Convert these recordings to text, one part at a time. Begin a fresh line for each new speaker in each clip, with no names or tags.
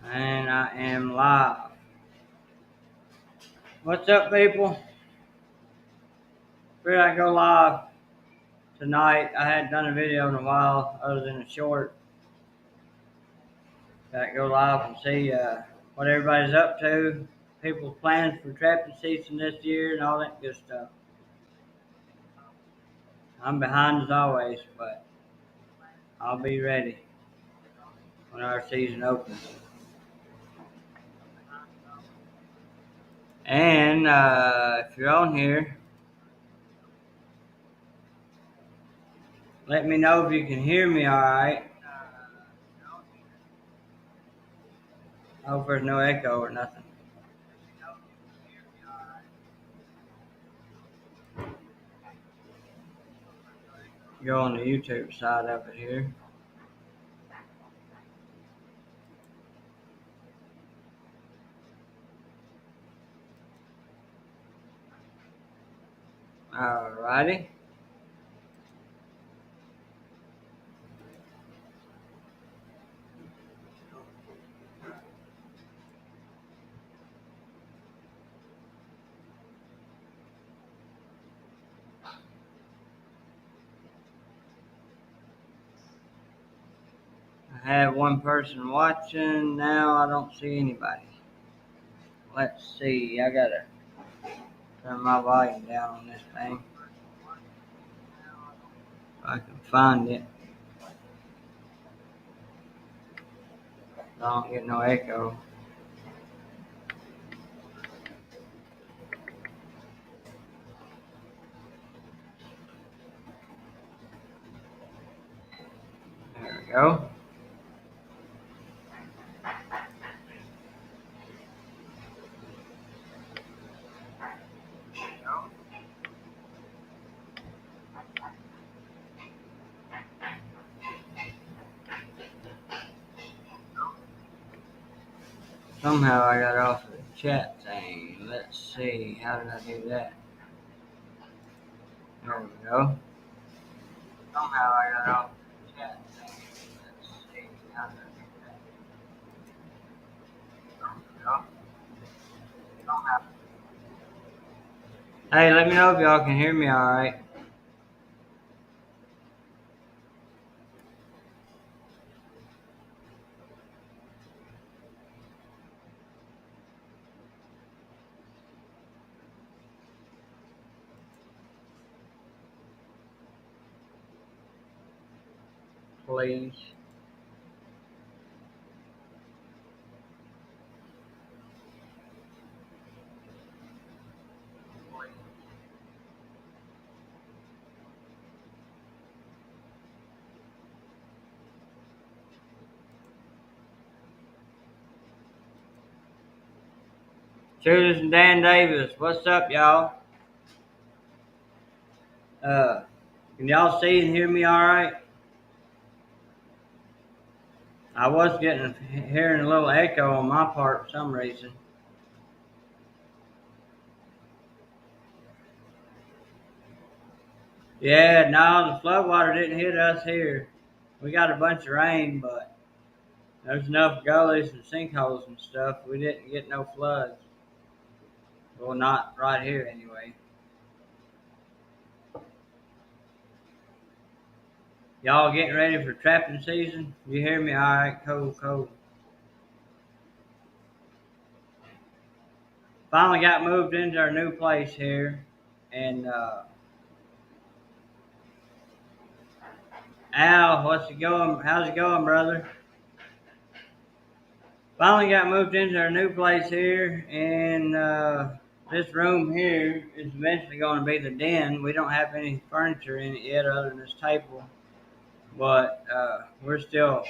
And I am live. What's up, people? Figured I'd go live tonight. I hadn't done a video in a while, other than a short. Got to go live and see what everybody's up to, people's plans for trapping season this year, and all that good stuff. I'm behind as always, but I'll be ready when our season opens. And if you're on here, let me know if you can hear me all right. I hope there's no echo or nothing. Go on the YouTube side of it here. Alrighty. I have one person watching. Now I don't see anybody. Let's see. I gotta turn my volume down on this thing. If I can find it. So I don't get no echo. There we go. Somehow I got off the chat thing. Let's see. How did I do that? There we go. Somehow I got off the chat thing. Let's see. How did I do that? There we go. Somehow. Hey, let me know if y'all can hear me alright. Please. Judas and Dan Davis, what's up, y'all? Can y'all see and hear me all right? I was hearing a little echo on my part for some reason. Yeah, no, the floodwater didn't hit us here. We got a bunch of rain, but there's enough gullies and sinkholes and stuff. We didn't get no floods. Well, not right here anyway. Y'all getting ready for trapping season? You hear me all right? Cool. Finally got moved into our new place here. And Al, what's it going? How's it going, brother? Finally got moved into our new place here, and this room here is eventually going to be the den. We don't have any furniture in it yet other than this table, but we're still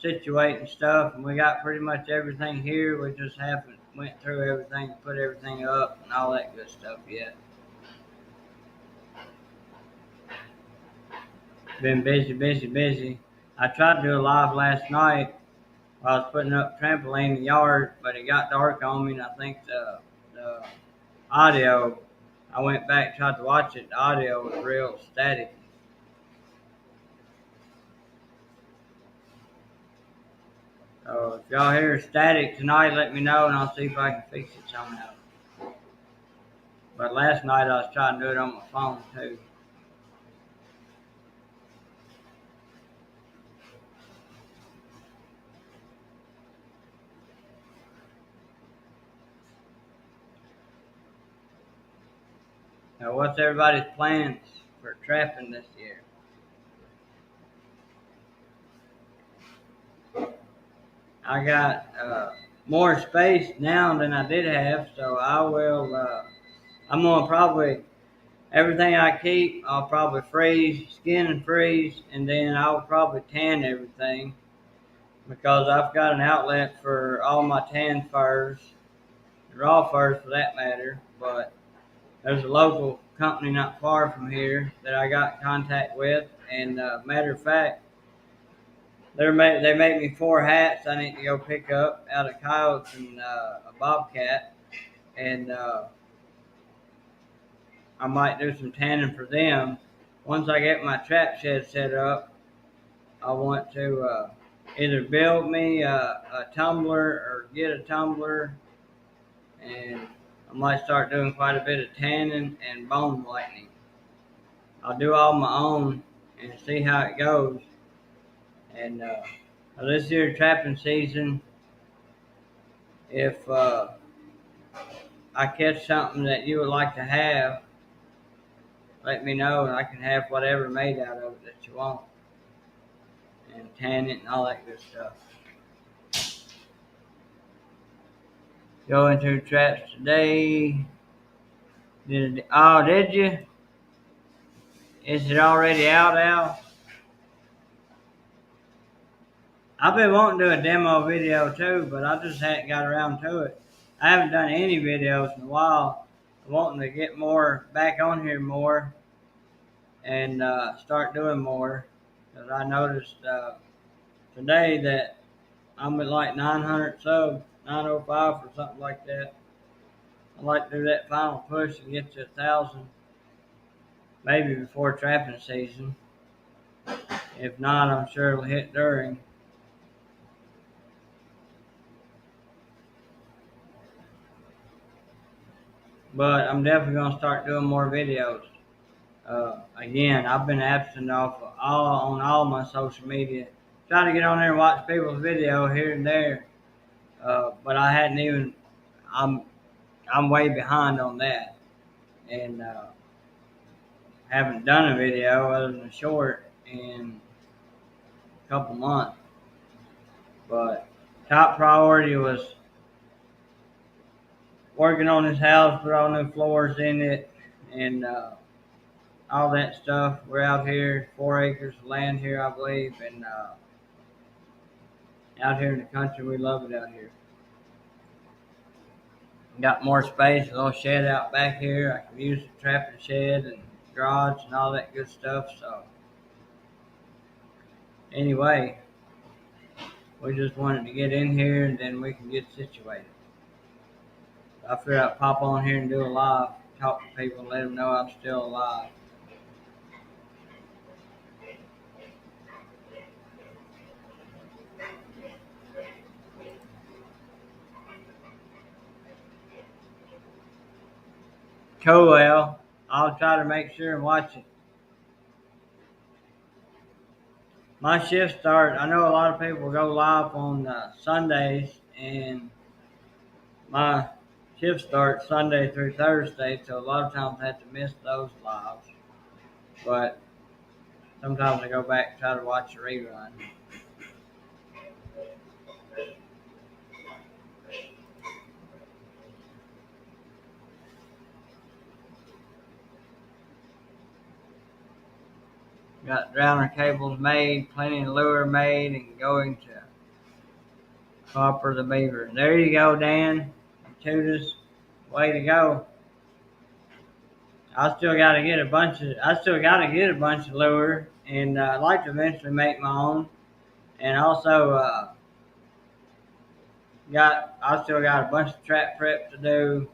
situating stuff, and we got pretty much everything here. We just haven't went through everything, put everything up, and all that good stuff yet. Been busy. I tried to do a live last night. I was putting up trampoline in the yard, but it got dark on me, and I think the audio, I went back, tried to watch it, the audio was real static. So if y'all hear static tonight, let me know and I'll see if I can fix it somehow. But last night I was trying to do it on my phone too. Now, what's everybody's plans for trapping this year? I got more space now than I did have, so I will. I'm gonna probably everything I keep. I'll probably freeze, skin and freeze, and then I'll probably tan everything because I've got an outlet for all my tan furs, raw furs for that matter. But there's a local company not far from here that I got in contact with, and matter of fact, they made me 4 hats I need to go pick up out of coyotes and a bobcat, and I might do some tanning for them. Once I get my trap shed set up, I want to either build me a tumbler or get a tumbler, and I might start doing quite a bit of tanning and bone whitening. I'll do all my own and see how it goes. And this year trapping season, if I catch something that you would like to have, let me know and I can have whatever made out of it that you want. And tan it and all that good stuff. Going to traps today. Did you? Is it already out, Al? I've been wanting to do a demo video too, but I just hadn't got around to it. I haven't done any videos in a while. I'm wanting to get more back on here more and start doing more. Because I noticed today that I'm at like 900 subs, 905 or something like that. I'd like to do that final push and get to 1,000, maybe before trapping season. If not, I'm sure it'll hit during. But I'm definitely going to start doing more videos. Again, I've been absent off of all my social media. Trying to get on there and watch people's video here and there. But I hadn't even, I'm way behind on that. And haven't done a video other than a short in a couple months. But top priority was working on this house, put all new floors in it, and all that stuff. We're out here, 4 acres of land here, I believe, and out here in the country, we love it out here. Got more space, a little shed out back here. I can use the trapping shed and garage and all that good stuff. So anyway, we just wanted to get in here and then we can get situated. I figured I'd pop on here and do a live, talk to people, let them know I'm still alive. Cool, Al. I'll try to make sure and watch it. My shift start. I know a lot of people go live on Sundays, and my shift starts Sunday through Thursday, so a lot of times I have to miss those lives. But sometimes I go back and try to watch a rerun. Got drowner cables made, plenty of lure made, and going to copper the beaver. There you go, Dan. Tudas, way to go. I still got to get a bunch of lure, and I'd like to eventually make my own. And also I still got a bunch of trap prep to do.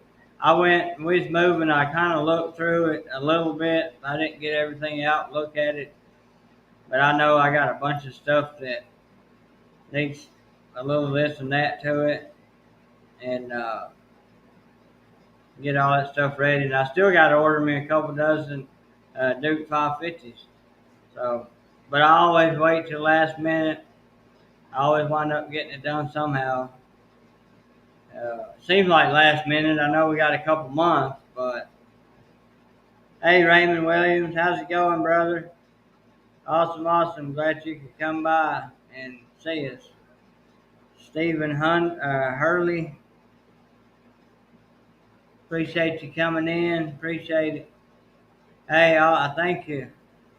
We was moving. I kind of looked through it a little bit. I didn't get everything out, look at it, but I know I got a bunch of stuff that needs a little this and that to it, and get all that stuff ready. And I still got to order me a couple dozen Duke 550s. So, but I always wait till last minute. I always wind up getting it done somehow. Seems like last minute. I know we got a couple months, but hey, Raymond Williams, how's it going, brother? Awesome, awesome. Glad you could come by and see us. Stephen Hurley, appreciate you coming in. Appreciate it. Hey, I thank you.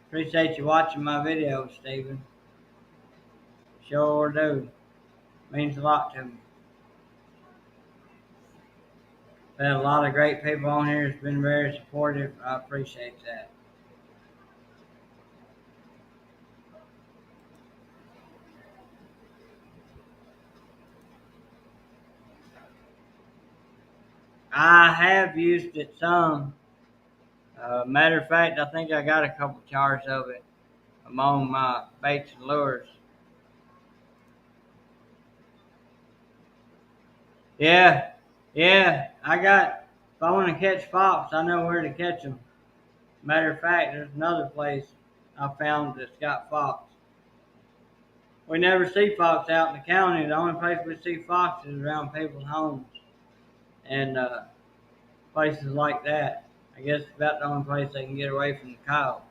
Appreciate you watching my videos, Stephen. Sure do. Means a lot to me. Been a lot of great people on here. It's been very supportive. I appreciate that. I have used it some. Matter of fact, I think I got a couple jars of it among my baits and lures. Yeah, yeah. If I want to catch fox, I know where to catch them. Matter of fact, there's another place I found that's got fox. We never see fox out in the county. The only place we see fox is around people's homes and places like that. I guess it's about the only place they can get away from the coyotes.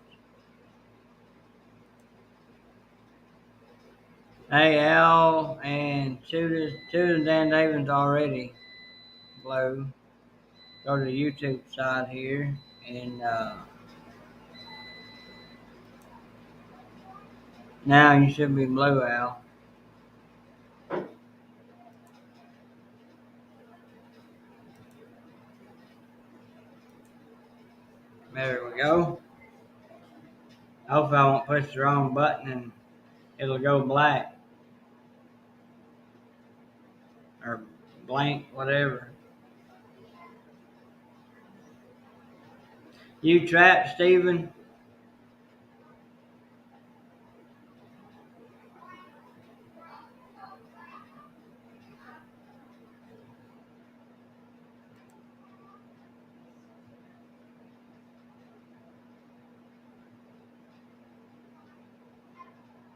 Hey, Al and Shooter Dan Davis already blue. Go to the YouTube side here and now you should be blue, Al. There we go. Hopefully I won't push the wrong button and it'll go black or blank, whatever. You trapped, Steven?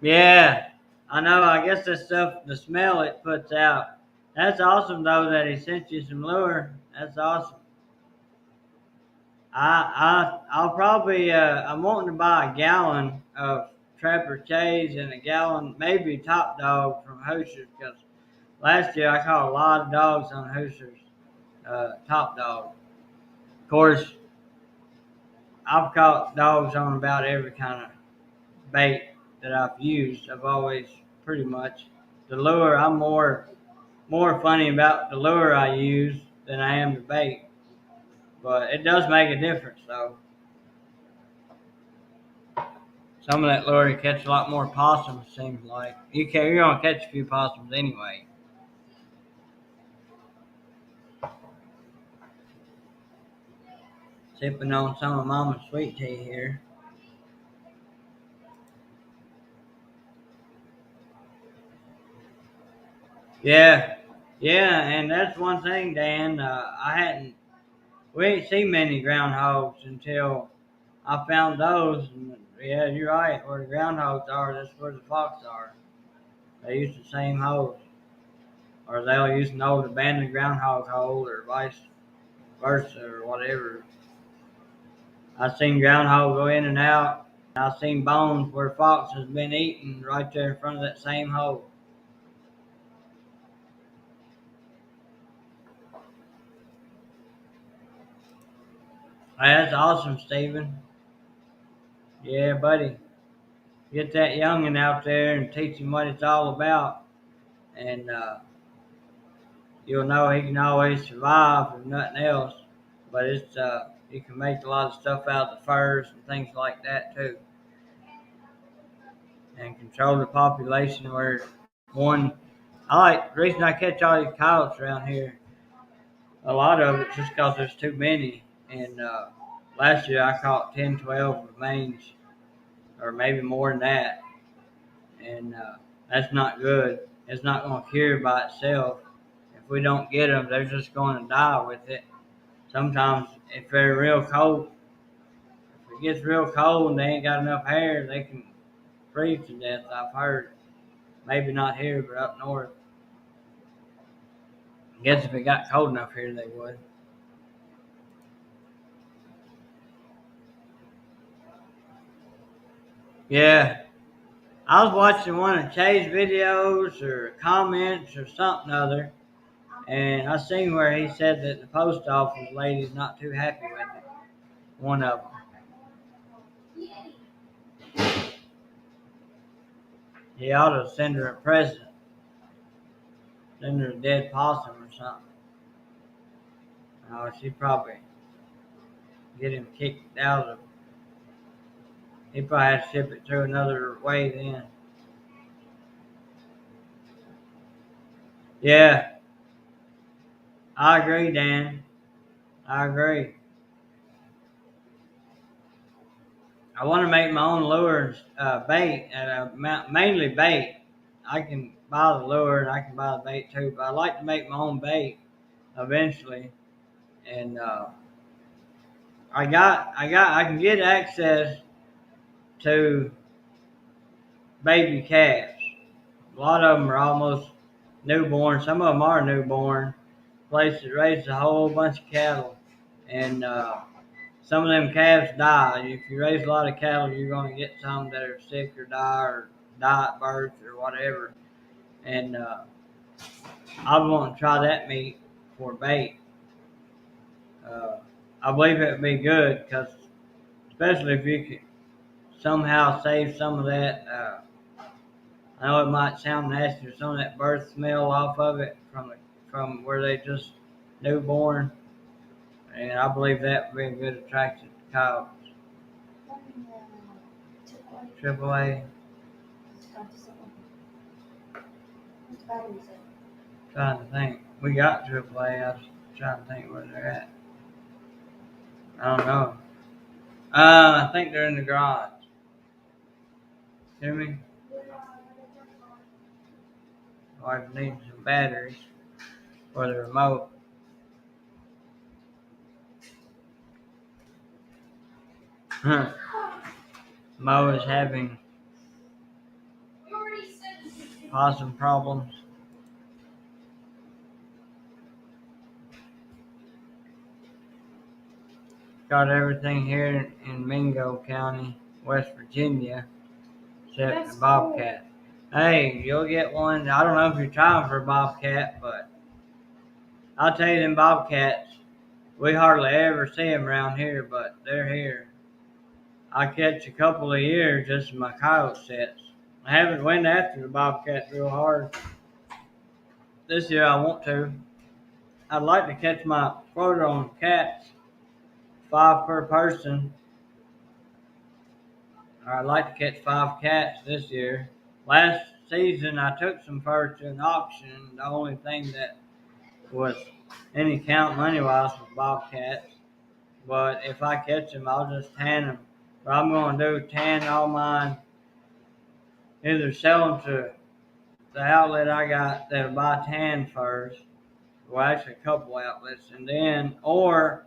Yeah, I know. I guess that stuff, the smell it puts out. That's awesome, though, that he sent you some lure. That's awesome. I'll probably, I'm wanting to buy a gallon of Trapper Chase and a gallon, maybe Top Dog from Hoosiers, because last year I caught a lot of dogs on Hoosiers, Top Dog. Of course, I've caught dogs on about every kind of bait that I've used. I've always pretty much the lure. I'm more funny about the lure I use than I am the bait, but it does make a difference though. Some of that lure you catch a lot more possums. Seems like you're gonna catch a few possums anyway. Sipping on some of Mama's sweet tea here. Yeah, yeah, and that's one thing, Dan. We ain't seen many groundhogs until I found those. And yeah, you're right. Where the groundhogs are, that's where the fox are. They use the same holes, or they'll use an old abandoned groundhog hole, or vice versa, or whatever. I've seen groundhog go in and out. I've seen bones where fox has been eaten right there in front of that same hole. Hey, that's awesome, Stephen. Yeah, buddy. Get that youngin' out there and teach him what it's all about, and you'll know he can always survive if nothing else. But it's you can make a lot of stuff out of the furs and things like that too, and control the population. Where one, the reason I catch all these coyotes around here. A lot of it's just because there's too many. And last year I caught 10, 12 remains, or maybe more than that, and that's not good. it's not going to cure by itself. If we don't get them, they're just going to die with it. Sometimes, if they're real cold, if it gets real cold and they ain't got enough hair, they can freeze to death. I've heard. Maybe not here, but up north. I guess if it got cold enough here, they would. Yeah. I was watching one of Chay's videos or comments or something other, and I seen where he said that the post office lady's not too happy with it. One of them. He ought to send her a present. Send her a dead possum or something. Oh, she'd probably get him kicked out of. He probably had to ship it through another way then. Yeah, I agree, Dan. I agree. I want to make my own lure bait, mainly bait. I can buy the lure and I can buy the bait too, but I like to make my own bait eventually. And I can get access to baby calves. A lot of them are almost newborn. Some of them are newborn. Place that raises a whole bunch of cattle, and some of them calves die. If you raise a lot of cattle, you're going to get some that are sick or die at birth or whatever. And I want to try that meat for bait. I believe it would be good because, especially if you could somehow save some of that. I know it might sound nasty, but some of that birth smell off of it from where they just newborn, and I believe that would be a good attraction to cows. Triple A. Trying to think. We got Triple A. I was trying to think where they're at. I don't know. I think they're in the garage. Hear me? Wife needs some batteries for the remote. Mo is having possum problems. Got everything here in Mingo County, West Virginia, except the bobcat. Hey, you'll get one. I don't know if you're trying for a bobcat, but I'll tell you them bobcats, we hardly ever see them around here, but they're here. I catch a couple a year just in my coyote sets. I haven't went after the bobcats real hard. This year I want to. I'd like to catch my quota on cats, 5 per person. Or I'd like to catch 5 cats this year. Last season I took some fur to an auction. The only thing that was any count money wise was bobcats. But if I catch them, I'll just tan them. What I'm going to do, tan all mine, either sell them to the outlet I got that'll buy tan furs. Well, actually, a couple outlets, and then, or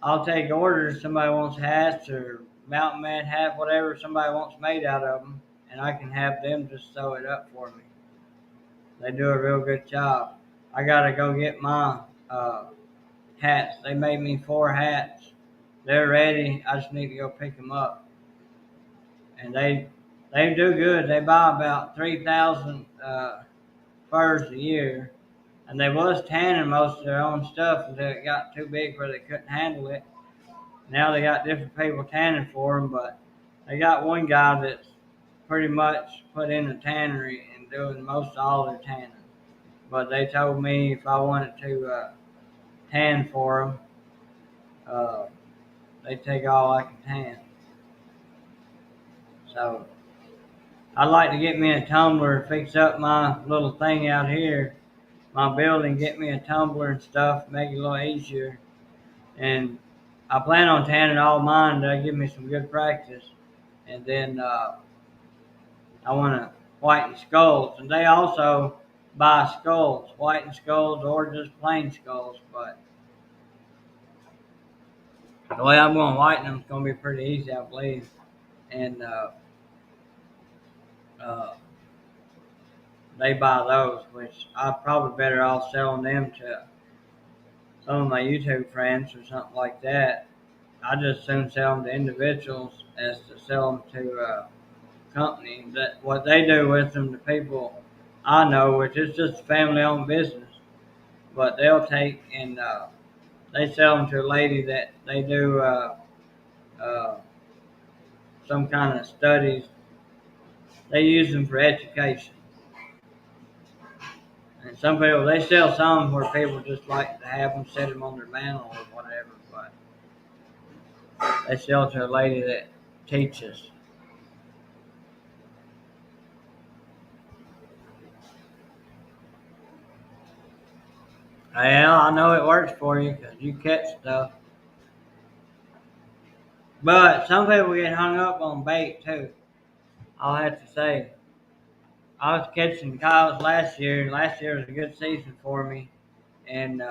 I'll take orders. Somebody wants hats or mountain man hat, whatever somebody wants made out of them, and I can have them just sew it up for me. They do a real good job. I gotta go get my hats. They made me 4 hats. They're ready. I just need to go pick them up, and they do good. They buy about 3,000 furs a year. And they was tanning most of their own stuff until it got too big where they couldn't handle it. Now they got different people tanning for them, but they got one guy that's pretty much put in a tannery and doing most of all their tanning. But they told me if I wanted to tan for them, they take all I can tan. So I'd like to get me a tumbler, fix up my little thing out here, my building, get me a tumbler and stuff, make it a little easier. And I plan on tanning all mine. That'll give me some good practice. And then I want to whiten skulls. And they also, buy skulls, whitened skulls or just plain skulls. But the way I'm going to whiten them is going to be pretty easy, I believe. And uh, they buy those, which I'm probably better off selling them to some of my YouTube friends or something like that. I just soon sell them to individuals as to sell them to companies. That what they do with them to people I know, which is just a family-owned business, but they'll take and they sell them to a lady that they do uh, some kind of studies. They use them for education. And some people, they sell some where people just like to have them, set them on their mantle or whatever, but they sell to a lady that teaches. Well, I know it works for you because you catch stuff. But some people get hung up on bait too. I'll have to say. I was catching cows last year, and last year was a good season for me. And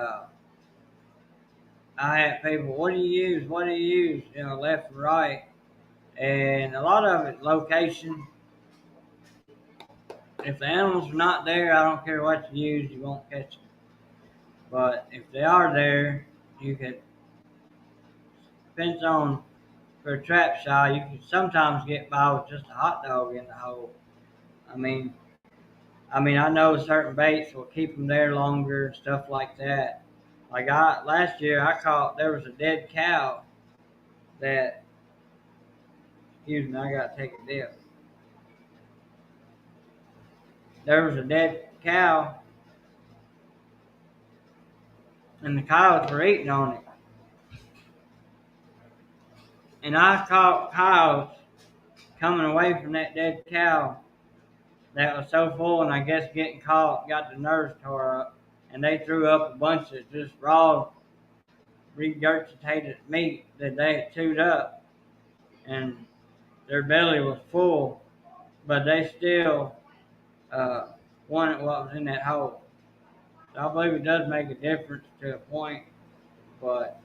I had people, what do you use? What do you use? You know, left and right. And a lot of it, location. If the animals are not there, I don't care what you use, you won't catch them. But if they are there, you could, depends on, for a trap shot, you can sometimes get by with just a hot dog in the hole. I mean, I know certain baits will keep them there longer and stuff like that. Like last year, I caught there was a dead cow that. Excuse me, I gotta take a dip. There was a dead cow, and the cows were eating on it. And I caught cows coming away from that dead cow that was so full, and I guess getting caught got the nerves tore up, and they threw up a bunch of just raw, regurgitated meat that they had chewed up, and their belly was full, but they still uh, wanted what was in that hole. So I believe it does make a difference to a point, but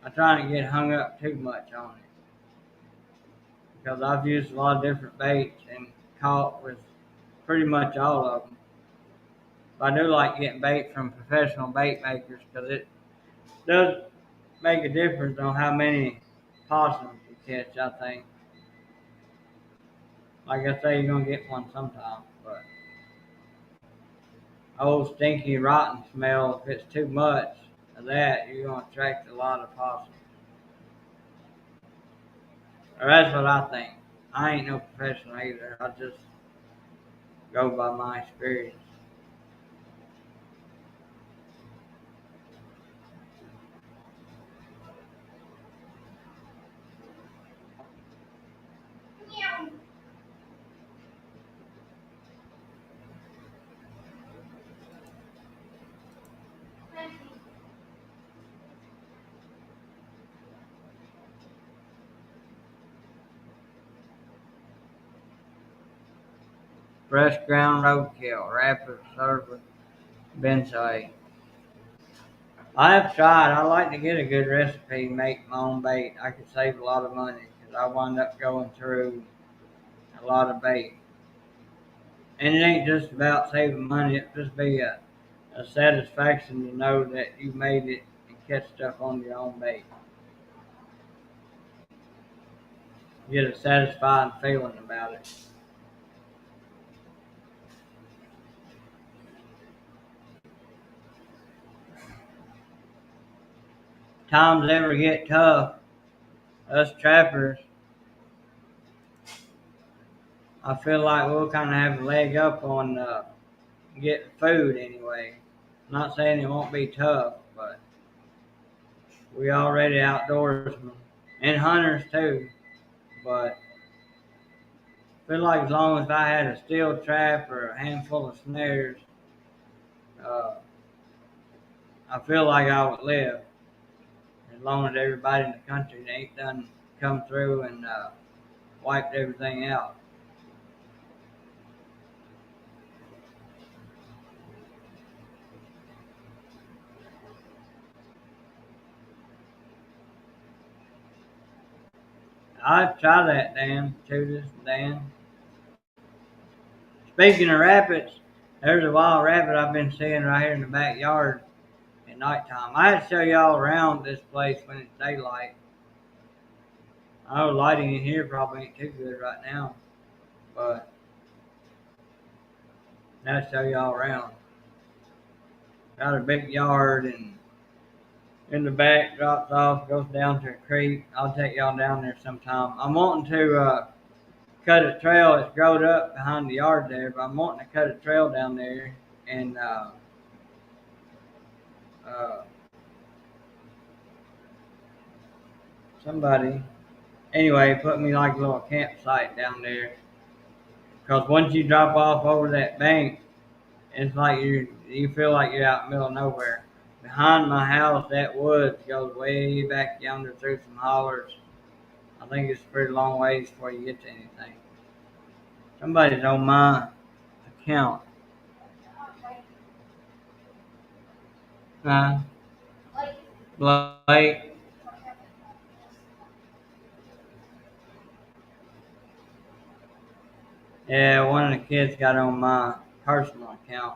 I try not to get hung up too much on it because I've used a lot of different baits and caught with pretty much all of them. But I do like getting bait from professional bait makers because it does make a difference on how many possums you catch, I think. Like I say, you're going to get one sometime, but old stinky rotten smell, if it's too much of that, you're going to attract a lot of possums. Or that's what I think. I ain't no professional either. I just go by my experience. Fresh ground roadkill, rapid served with benzoate. I have tried. I like to get a good recipe, make my own bait. I could save a lot of money because I wind up going through a lot of bait. And it ain't just about saving money. It just be a satisfaction to know that you made it and catch stuff on your own bait. You get a satisfying feeling about it. Times ever get tough, us trappers, I feel like we'll kind of have a leg up on getting food anyway. I'm not saying it won't be tough, but we already outdoorsmen and hunters too. But I feel like as long as I had a steel trap or a handful of snares, uh, I feel like I would live as long as everybody in the country ain't done come through and wiped everything out. I'd try that, Dan. Judas, Dan. Speaking of rabbits, there's a wild rabbit I've been seeing right here in the backyard at nighttime. I had to show y'all around this place when it's daylight. I know lighting in here probably ain't too good right now, but I'll show y'all around. Got a big yard, and in the back drops off, goes down to a creek. I'll take y'all down there sometime. I'm wanting to cut a trail. It's growed up behind the yard there, but I'm wanting to cut a trail down there and uh, somebody anyway put me like a little campsite down there. Cause once you drop off over that bank, it's like you feel like you're out in the middle of nowhere. Behind my house, that woods goes way back yonder through some hollers. I think it's a pretty long ways before you get to anything. Somebody's on my account. Uh, Blake. Yeah, one of the kids got on my personal account.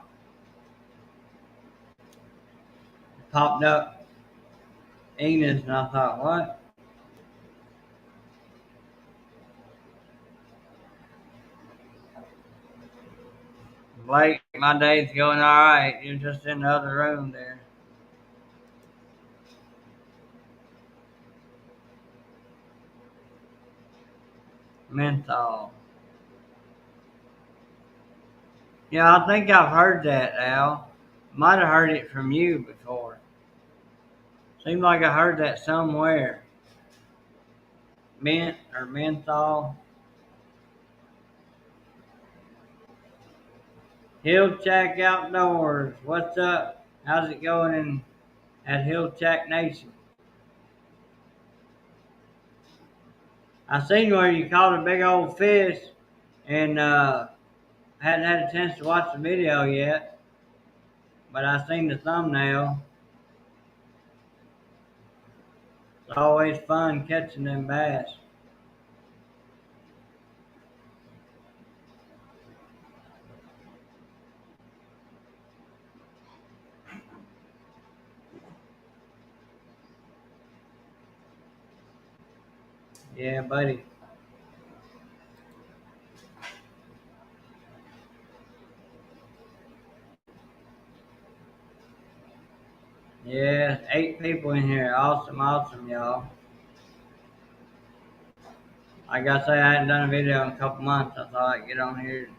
It popped up Enos, and I thought, what? Blake, my day's going all right. You're just in the other room there. Menthol. Yeah, I think I've heard that, Al. Might have heard it from you before. Seemed like I heard that somewhere. Mint or menthol. Hilljack Outdoors. What's up? How's it going at Hilljack Nation? I seen where you caught a big old fish and hadn't had a chance to watch the video yet, but I seen the thumbnail. It's always fun catching them bass. Yeah, buddy. Yeah, 8 people in here. Awesome, awesome, y'all. Like I say, I hadn't done a video in a couple months. I thought I'd get on here and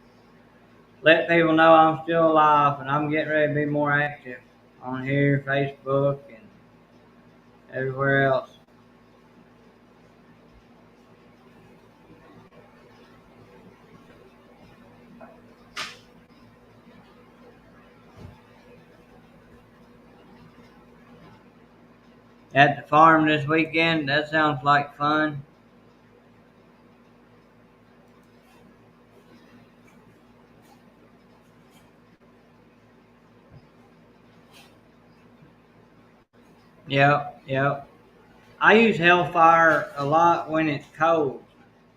let people know I'm still alive and I'm getting ready to be more active on here, Facebook, and everywhere else. At the farm this weekend, that sounds like fun. Yep, yep. I use Hellfire a lot when it's cold.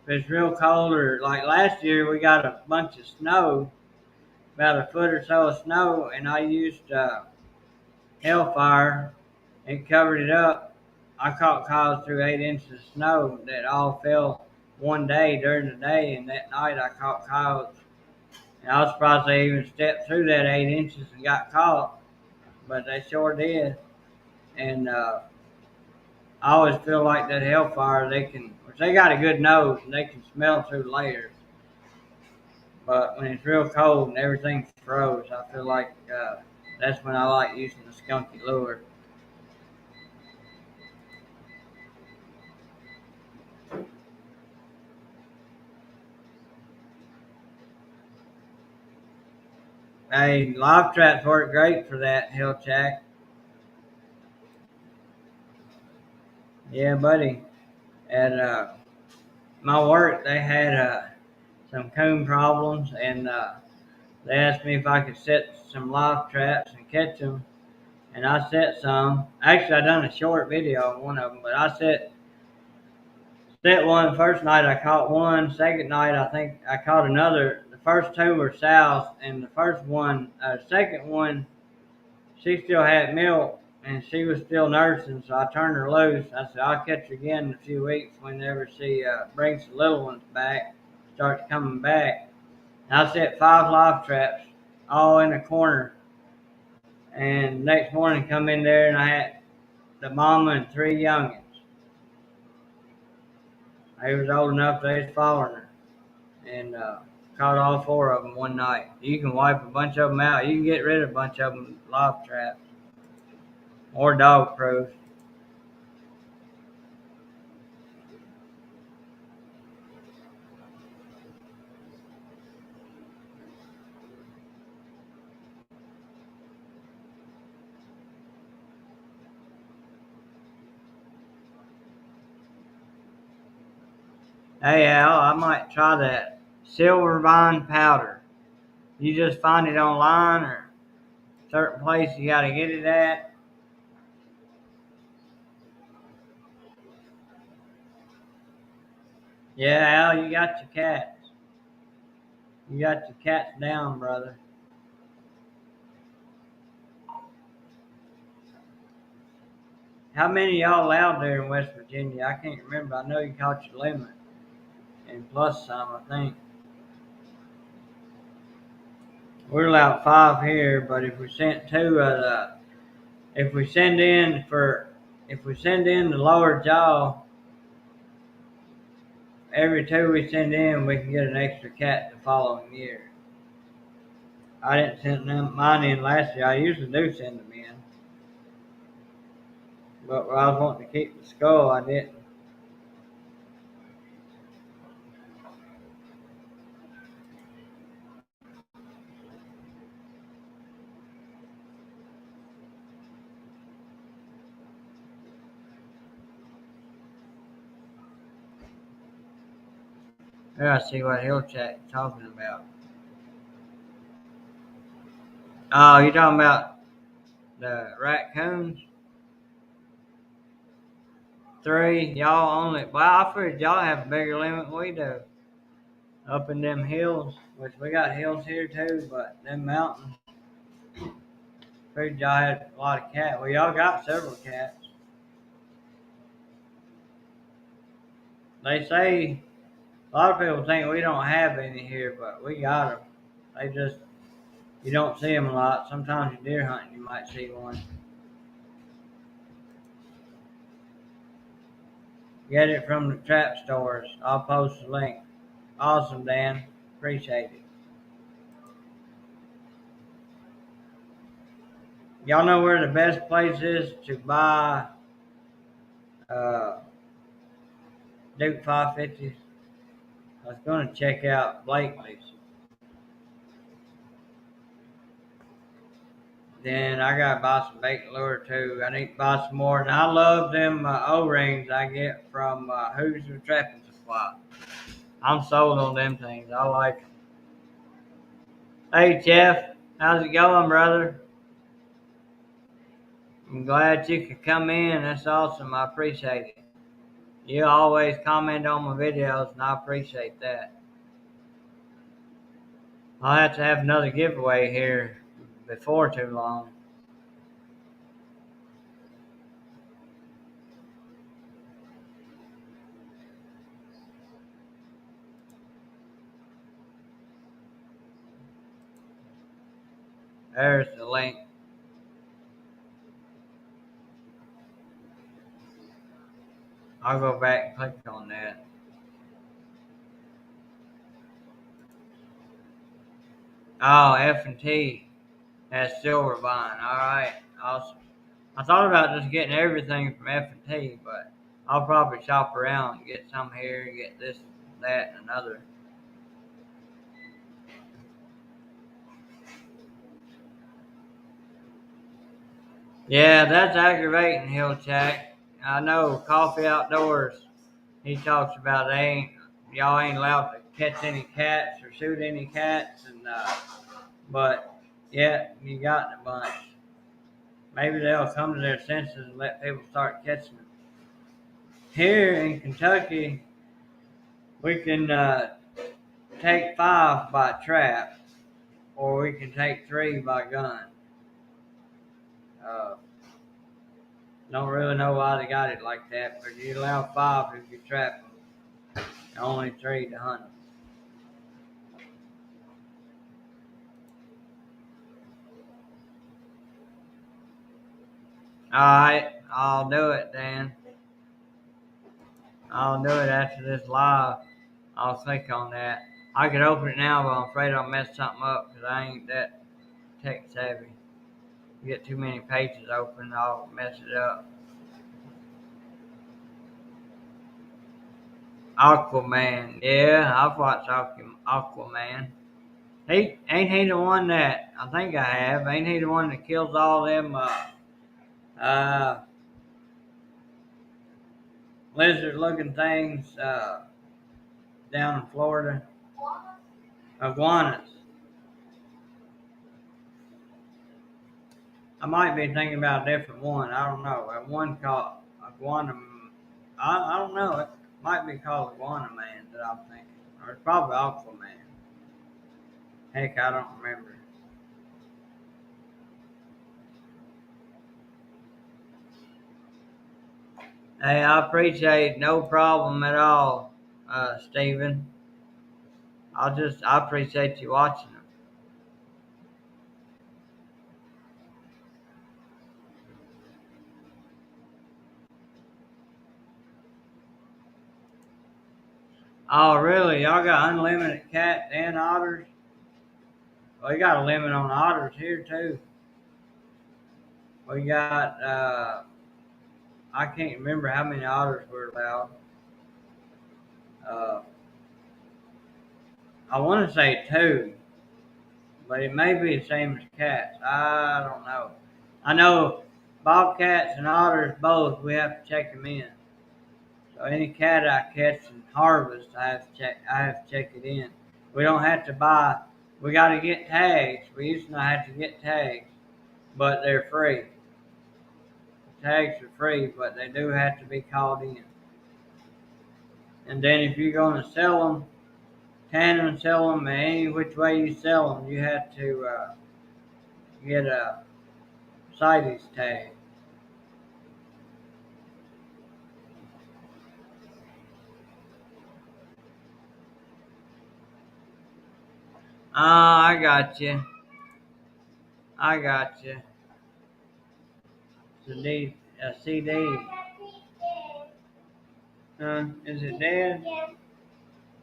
If it's real cold, or like last year, we got a bunch of snow, about a foot or so of snow, and I used Hellfire and covered it up. I caught cows through 8 inches of snow that all fell one day during the day, and that night I caught cows. And I was surprised they even stepped through that 8 inches and got caught, but they sure did. And I always feel like that Hellfire, which they got a good nose and they can smell through layers. But when it's real cold and everything's froze, I feel like that's when I like using the skunky lure. Hey, live traps work great for that, Hilljack. Yeah, buddy. At my work, they had some coon problems, and they asked me if I could set some live traps and catch them. And I set some. Actually, I done a short video on one of them, but I set That one, first night I caught one. Second night I think I caught another. The first two were south, and the first one, second one, she still had milk and she was still nursing. So I turned her loose. I said I'll catch her again in a few weeks whenever she brings the little ones back, starts coming back. And I set 5 live traps all in the corner. And next morning come in there and I had the mama and 3 youngins. They was old enough they was following her. And caught all 4 of them one night. You can wipe a bunch of them out. You can get rid of a bunch of them with live traps or dog pros. Hey Al, I might try that silver vine powder. You just find it online or certain place you got to get it at. Yeah, Al, you got your cats. You got your cats down, brother. How many y'all allowed there in West Virginia? I can't remember. I know you caught your limit and plus some, I think. We're allowed 5 here, but if we sent 2 of the, if we send in for, if we send in the lower jaw, every 2 we send in, we can get an extra cat the following year. I didn't send mine in last year. I usually do send them in, but when I was wanting to keep the skull, I didn't. Here I see what Hillchat is talking about. Oh, you talking about the raccoons? 3, y'all only. Well, I figured y'all have a bigger limit than we do. Up in them hills, which we got hills here too, but them mountains. Figured y'all had a lot of cats. Well, y'all got several cats. They say a lot of people think we don't have any here, but we got them. They just, you don't see them a lot. Sometimes you're deer hunting, you might see one. Get it from the trap stores. I'll post the link. Awesome, Dan. Appreciate it. Y'all know where the best place is to buy uh, Duke 550s? I was going to check out Blakely's. Then I got to buy some bait lure too. I need to buy some more. And I love them O-rings I get from Hoosier Trapping Supply. I'm sold on them things. I like them. Hey, Jeff. How's it going, brother? I'm glad you could come in. That's awesome. I appreciate it. You always comment on my videos, and I appreciate that. I'll have to have another giveaway here before too long. There's the link. I'll go back and click on that. Oh, F&T has silver vine. All right, awesome. I thought about just getting everything from F&T, but I'll probably shop around and get some here and get this, that, and another. Yeah, that's aggravating, Hilljack. I know, Coffee Outdoors. He talks about y'all ain't allowed to catch any cats or shoot any cats, and but yeah, you got a bunch. Maybe they'll come to their senses and let people start catching them. Here in Kentucky, We can take 5 by trap, or we can take 3 by gun. Uh, don't really know why they got it like that, but you allow 5 if you trap them, and only 3 to hunt them. Alright, I'll do it, Dan. I'll do it after this live. I'll think on that. I could open it now, but I'm afraid I'll mess something up because I ain't that tech savvy. You get too many pages open, I'll mess it up. Aquaman. Yeah, I've watched Aquaman. Ain't he the one that, I think I have, ain't he the one that kills all them uh, lizard looking things down in Florida? Iguanas. I might be thinking about a different one. I don't know. That one called Iguana. I don't know. It might be called Iguana Man that I'm thinking. Or it's probably Aquaman. Heck, I don't remember. Hey, I appreciate no problem at all, Stephen. I appreciate you watching them. Oh, really? Y'all got unlimited cats and otters? Well, you got a limit on otters here, too. We got, I can't remember how many otters were allowed. Uh, I want to say 2, but it may be the same as cats. I don't know. I know bobcats and otters both, we have to check them in. So any cat I catch and harvest, I have to check it in. We don't have to buy. We got to get tags. We used to not have to get tags, but they're free. The tags are free, but they do have to be called in. And then if you're going to sell them, tan and sell them any which way you sell them, you have to get a CITES tag. Ah, I got you. I got you. A CD. Is it dead?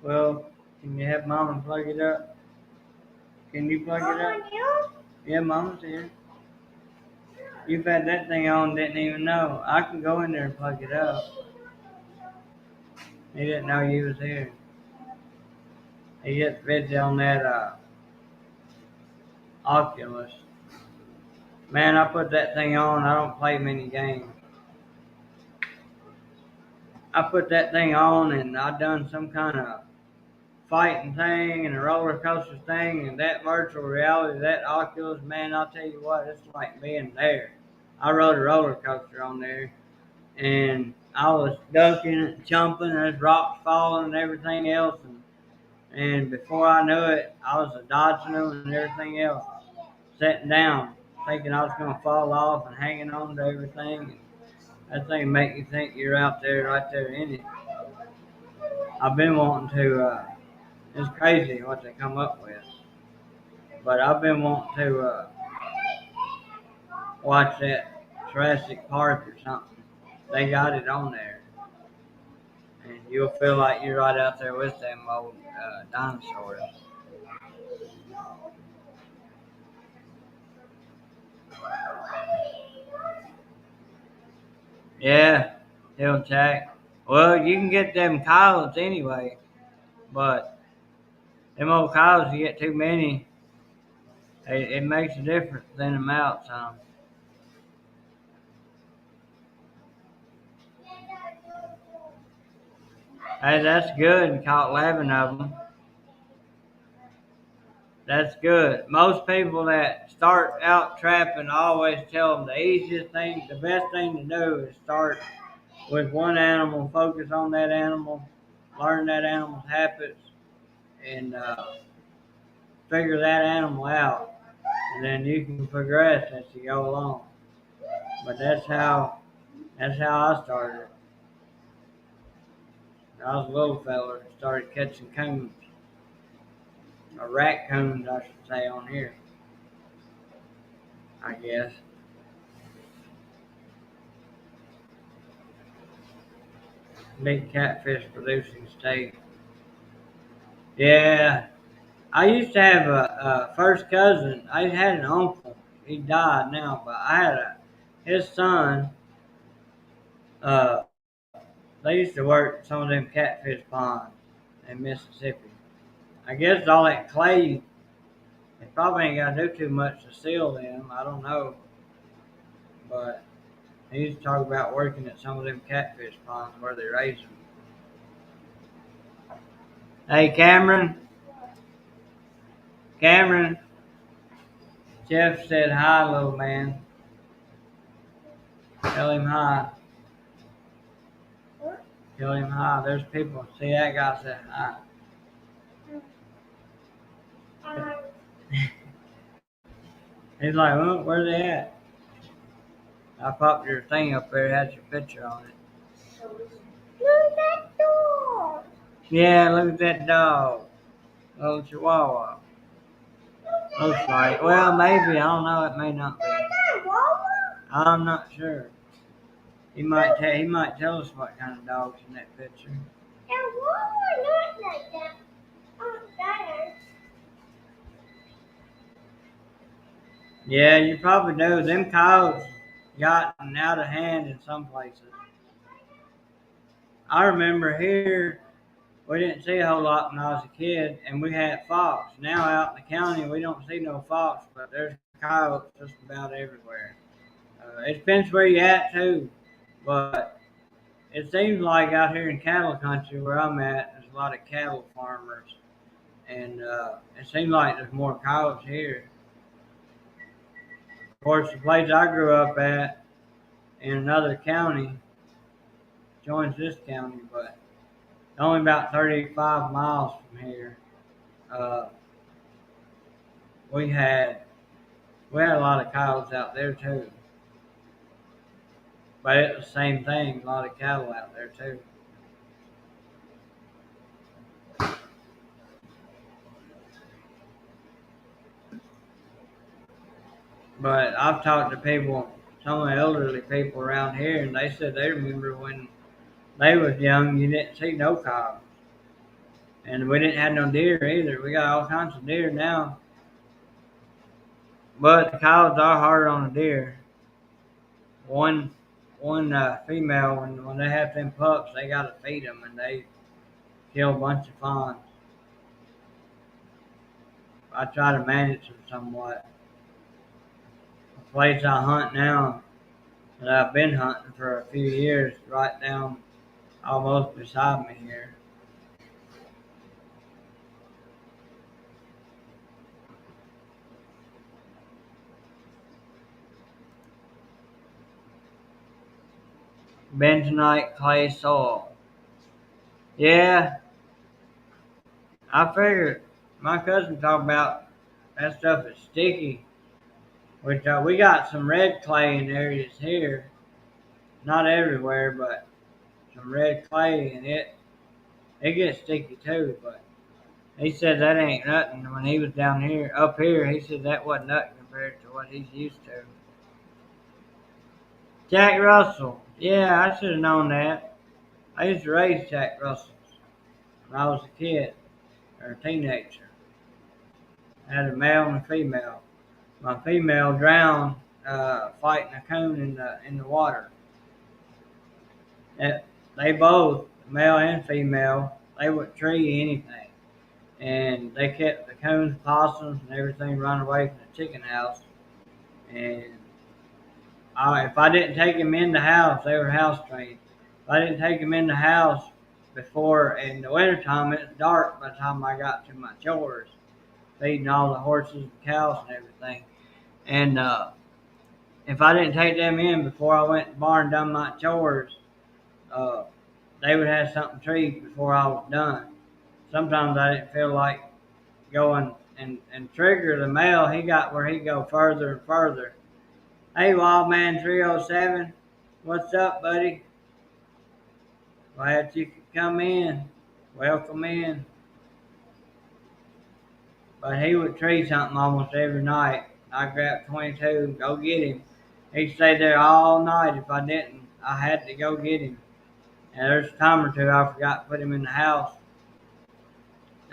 Well, can you have Mama plug it up? Can you plug it up? Yeah, Mama's here. You've had that thing on, didn't even know. I can go in there and plug it up. He didn't know you was here. He gets busy on that Oculus. Man, I put that thing on. I don't play many games. I put that thing on and I done some kind of fighting thing and a roller coaster thing and that virtual reality, that Oculus, man, I'll tell you what, it's like being there. I rode a roller coaster on there and I was ducking and jumping and there's rocks falling and everything else and before I knew it, I was dodging them and everything else, sitting down, thinking I was going to fall off and hanging on to everything. That thing make you think you're out there, right there in it. I've been wanting to, it's crazy what they come up with. But I've been wanting to watch that Jurassic Park or something. They got it on there. And you'll feel like you're right out there with them old dinosaurs. Yeah, he'll check. Well, you can get them coyotes anyway, but them old coyotes, you get too many, it makes a difference than them out some. Hey, that's good. Caught 11 of them. That's good. Most people that start out trapping, I always tell them the easiest thing, the best thing to do is start with one animal, focus on that animal, learn that animal's habits, and figure that animal out, and then you can progress as you go along. But that's how I started. I was a little fella and started catching coons, or raccoons, I should say, on here, I guess. Big catfish producing state. Yeah, I used to have a first cousin. I had an uncle. He died now, but I had his son. Uh, they used to work some of them catfish ponds in Mississippi. I guess all that clay, they probably ain't got to do too much to seal them. I don't know, but he used to talk about working at some of them catfish ponds where they raise them. Hey, Cameron, Jeff said hi, little man. Tell him hi. Tell him hi. There's people. See that guy said hi. He's like, well, where they at? I popped your thing up there, had your picture on it.
Look at that dog.
Yeah, look at that dog. Little Chihuahua. Looks like. Well, maybe. I don't know. It may not be. I'm not sure. He might tell us what kind of dog's in that picture.
Not like that. That
Yeah, you probably do. Them coyotes gotten out of hand in some places. I remember here we didn't see a whole lot when I was a kid, and we had fox. Now out in the county, we don't see no fox, but there's coyotes just about everywhere. It depends where you at too, but it seems like out here in cattle country where I'm at, there's a lot of cattle farmers, and it seems like there's more coyotes here. Of course, the place I grew up at in another county joins this county, but only about 35 miles from here. Uh, we had a lot of coyotes out there too, but it's the same thing. A lot of cattle out there too. But I've talked to people, some of the elderly people around here, and they said they remember when they was young, you didn't see no coyotes, and we didn't have no deer either. We got all kinds of deer now, but the coyotes are hard on the deer. One female, when they have them pups, they gotta feed them, and they kill a bunch of fawns. I try to manage them somewhat. The place I hunt now, that I've been hunting for a few years, right down almost beside me here. Bentonite clay soil. Yeah, I figured. My cousin talked about that stuff is sticky, which we got some red clay in areas here, not everywhere, but some red clay, and it gets sticky too. But he said that ain't nothing. When he was down here, up here, he said that wasn't nothing compared to what he's used to. Jack Russell. Yeah, I should have known that. I used to raise Jack Russells when I was a kid or a teenager. I had a male and a female. My female drowned fighting a coon in the water. They both, male and female, they would tree anything. And they kept the coons, possums, and everything run away from the chicken house. And if I didn't take them in the house, they were house trained. If I didn't take them in the house before, in the wintertime, it's dark by the time I got to my chores, feeding all the horses and cows and everything. And if I didn't take them in before I went to the barn and done my chores, uh, they would have something treed before I was done. Sometimes I didn't feel like going and Trigger, the male, he got where he go further and further. Hey, Wild Man 307, what's up, buddy? Glad you could come in. Welcome in. But he would tree something almost every night. I grabbed 22, go get him. He stayed there all night. If I didn't, I had to go get him. And there's a time or two I forgot to put him in the house.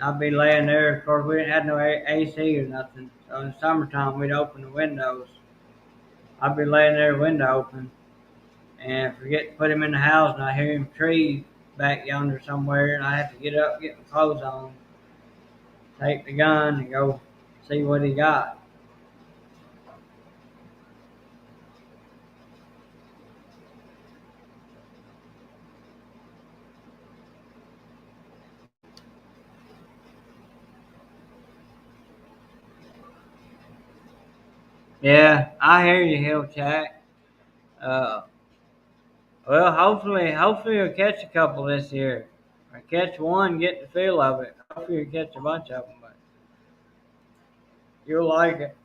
I'd be laying there. Of course, we didn't have no AC or nothing. So in the summertime, we'd open the windows. I'd be laying there, window open, and forget to put him in the house, and I hear him tree back yonder somewhere, and I have to get up, get my clothes on, take the gun, and go see what he got. Yeah, I hear you, Hill Jack. Uh, well, hopefully you'll catch a couple this year. Or catch one, get the feel of it. Hopefully you'll catch a bunch of them, but you'll like it.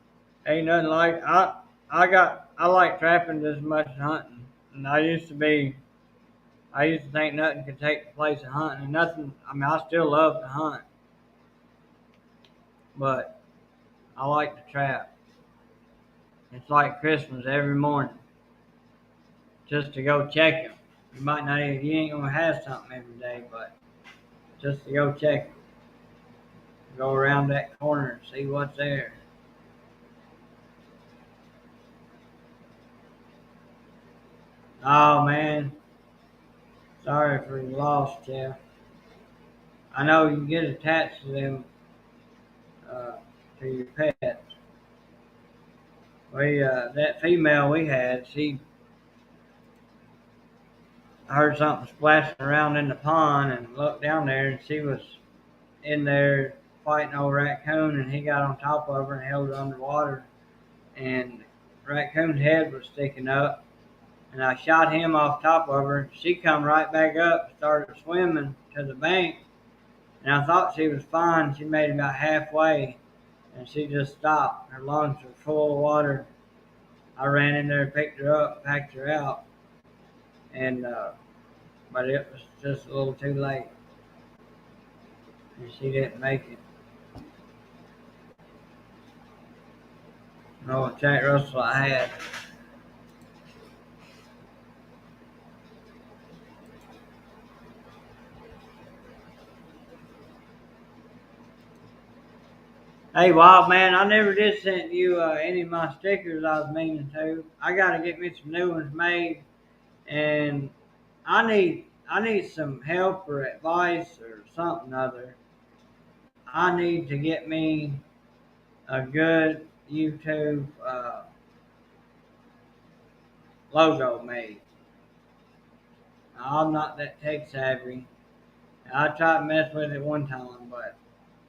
Ain't nothing like I like trapping just as much as hunting. And I used to think nothing could take the place of hunting, and nothing. I mean, I still love to hunt, but I like to trap. It's like Christmas every morning, just to go check them. You might not even, you ain't gonna have something every day, but just to go check them, go around that corner and see what's there. Oh man, sorry for your loss, Jeff. I know you can get attached to them, uh, to your pets. That female we had, she heard something splashing around in the pond and looked down there, and she was in there fighting old raccoon, and he got on top of her and held her underwater, and raccoon's head was sticking up, and I shot him off top of her. She come right back up, started swimming to the bank, and I thought she was fine. She made it about halfway, and she just stopped. Her lungs were full of water. I ran in there, picked her up, packed her out, and but it was just a little too late, and she didn't make it. No, Jack Russell I had. Hey, Wild Man, I never did send you any of my stickers I was meaning to. I got to get me some new ones made, and I need some help or advice or something other. I need to get me a good YouTube logo made. Now, I'm not that tech savvy. I tried to mess with it one time, but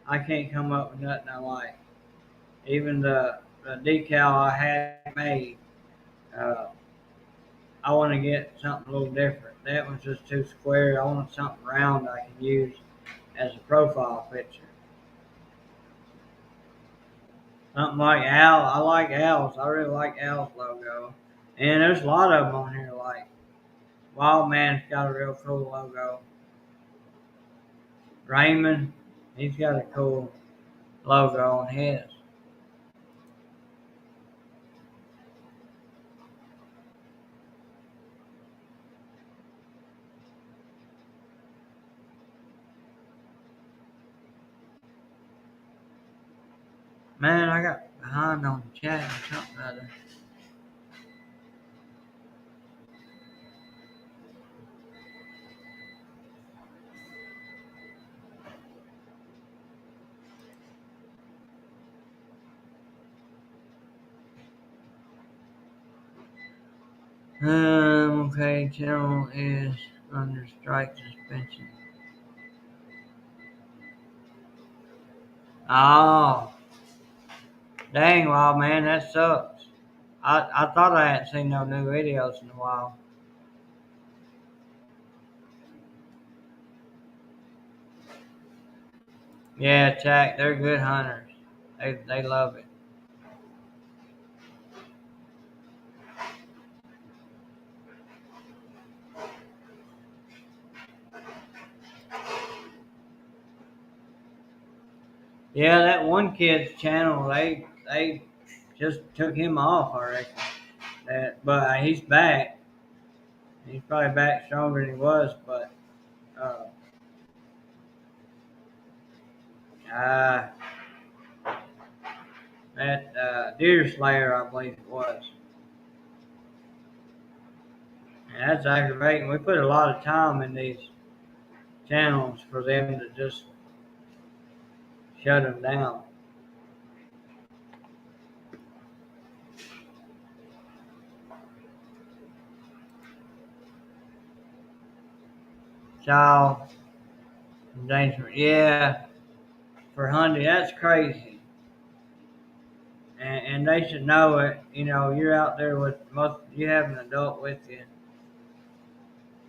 I can't come up with nothing I like. Even the decal I had made, uh, I want to get something a little different. That one's just too square. I want something round I can use as a profile picture. Something like Al. I like Al's. I really like Al's logo. And there's a lot of them on here. Like Wild Man's got a real cool logo. Raymond, he's got a cool logo on his. Man, I got behind on the chat or something other. Okay, channel is under strike suspension. Oh, dang, Wild Man, that sucks. I thought I hadn't seen no new videos in a while. Yeah, Jack, they're good hunters. They love it. Yeah, that one kid's channel, they just took him off, I reckon. But he's back. He's probably back stronger than he was, but uh, uh, that Deer Slayer, I believe it was. And that's aggravating. We put a lot of time in these channels for them to just shut them down. Child endangerment, yeah, for hunting, that's crazy. And they should know it. You know, you're out there with you have an adult with you.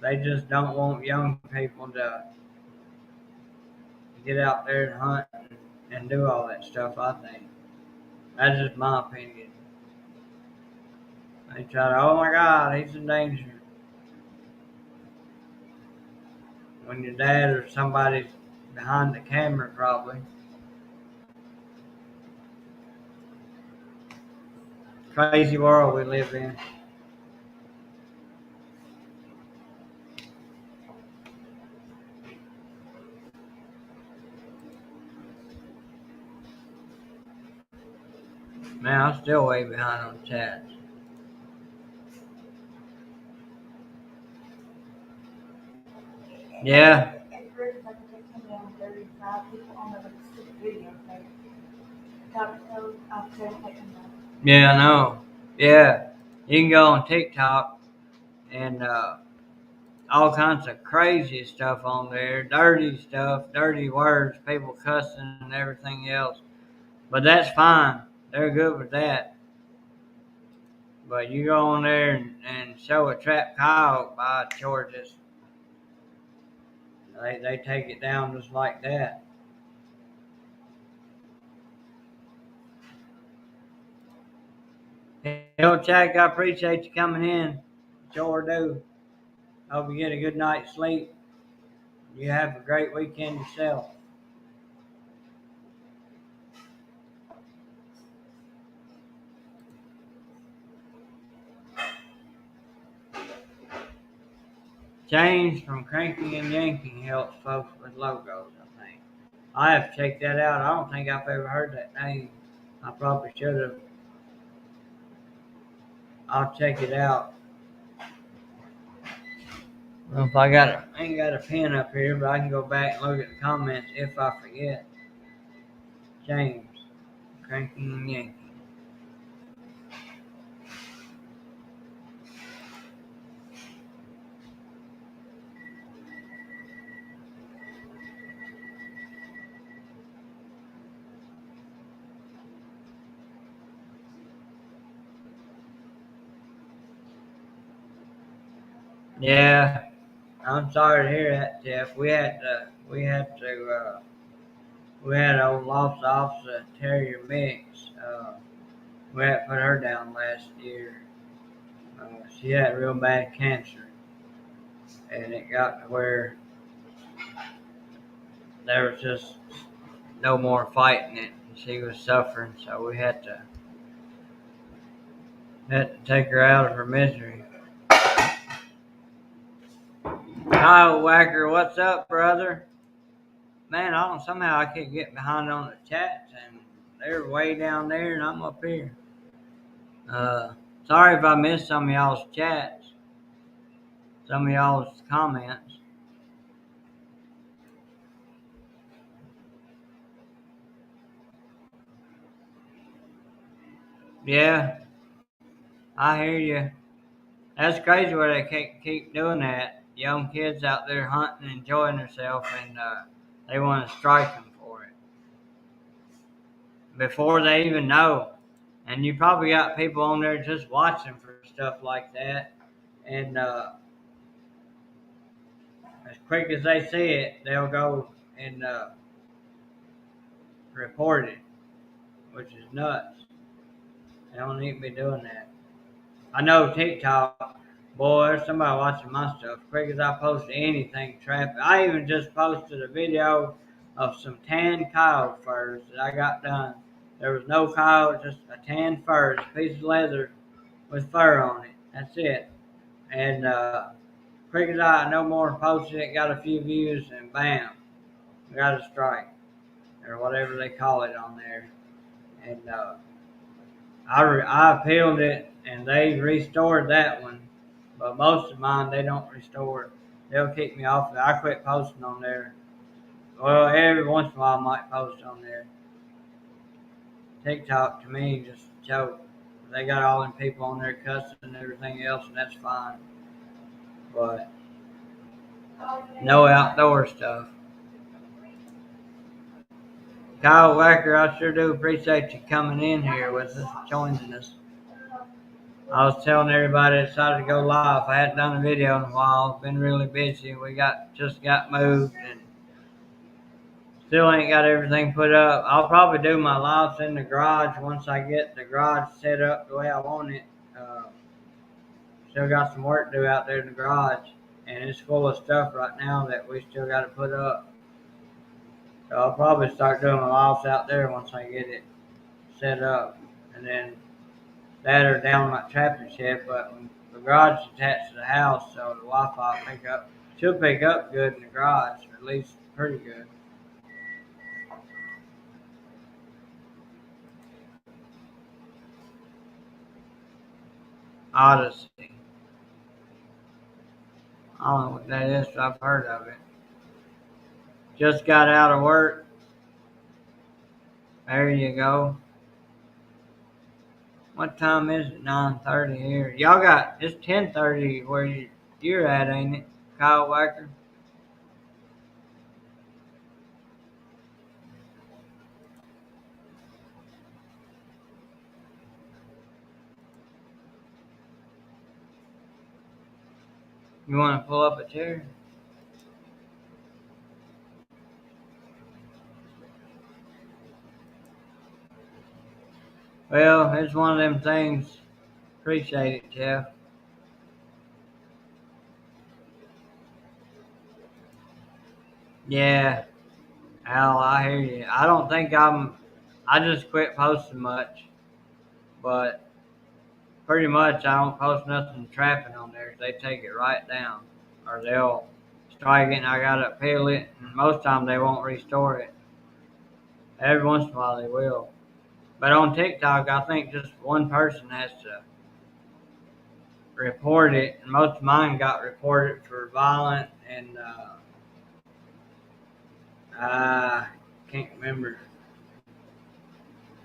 They just don't want young people to get out there and hunt and do all that stuff, I think. That's just my opinion. They try to, oh my God, he's in danger. When your dad or somebody's behind the camera, probably. Crazy world we live in. Man, I'm still way behind on chats. Yeah, yeah, I know. Yeah, you can go on TikTok and all kinds of crazy stuff on there, dirty stuff, dirty words, people cussing and everything else. But that's fine. They're good with that. But you go on there and show a trap coyote by Georges, they take it down just like that. Hell, Jack, I appreciate you coming in. Sure do. Hope you get a good night's sleep. You have a great weekend yourself. Change from cranking and yanking helps folks with logos, I think. I have to check that out. I don't think I've ever heard that name. I probably should have. I'll check it out. Well, if I ain't got a pen up here, but I can go back and look at the comments if I forget. James, cranking and yanking. Yeah, I'm sorry to hear that, Jeff. We had old lost officer Terrier Mix. We had to put her down last year. She had real bad cancer, and it got to where there was just no more fighting it. She was suffering, so we had to take her out of her misery. Kyle Wacker, what's up, brother? Man, I don't somehow I keep getting behind on the chats, and they're way down there, and I'm up here. Uh, Sorry if I missed some of y'all's chats, some of y'all's comments. Yeah, I hear you. That's crazy where they keep doing that. Young kids out there hunting, enjoying themselves, and they want to strike them for it before they even know. And you probably got people on there just watching for stuff like that. And as quick as they see it, they'll go and report it, which is nuts. They don't need to be doing that. I know TikTok, boy, there's somebody watching my stuff. Quick as I post anything trapping. I even just posted a video of some tan coyote furs that I got done. There was no coyote, just a tan fur, just a piece of leather with fur on it. That's it. And quick as I no more posted it, got a few views, and bam, got a strike or whatever they call it on there. And I appealed it, and they restored that one. But most of mine, they don't restore. They'll kick me off. I quit posting on there. Well, every once in a while, I might post on there. TikTok to me just a joke. They got all them people on there cussing and everything else, and that's fine. But no outdoor stuff. Kyle Wacker, I sure do appreciate you coming in here with us, joining us. I was telling everybody I decided to go live. I hadn't done a video in a while. Been really busy. We just got moved and still ain't got everything put up. I'll probably do my lives in the garage once I get the garage set up the way I want it. Still got some work to do out there in the garage, and it's full of stuff right now that we still got to put up. So I'll probably start doing my lives out there once I get it set up, and then that or down my trapping shed. But the garage is attached to the house, so the Wi-Fi should pick up good in the garage, or at least pretty good. Odyssey. I don't know what that is, but I've heard of it. Just got out of work. There you go. What time is it? 9:30 here. Y'all it's 10:30 where you're at, ain't it, Kyle Wacker? You want to pull up a chair? Well, it's one of them things. Appreciate it, Jeff. Yeah, Al, I hear you. I don't think I just quit posting much, but pretty much I don't post nothing trapping on there. They take it right down, or they'll strike it and I gotta appeal it, and most time they won't restore it. Every once in a while they will. But on TikTok, I think just one person has to report it, and most of mine got reported for violent and I can't remember,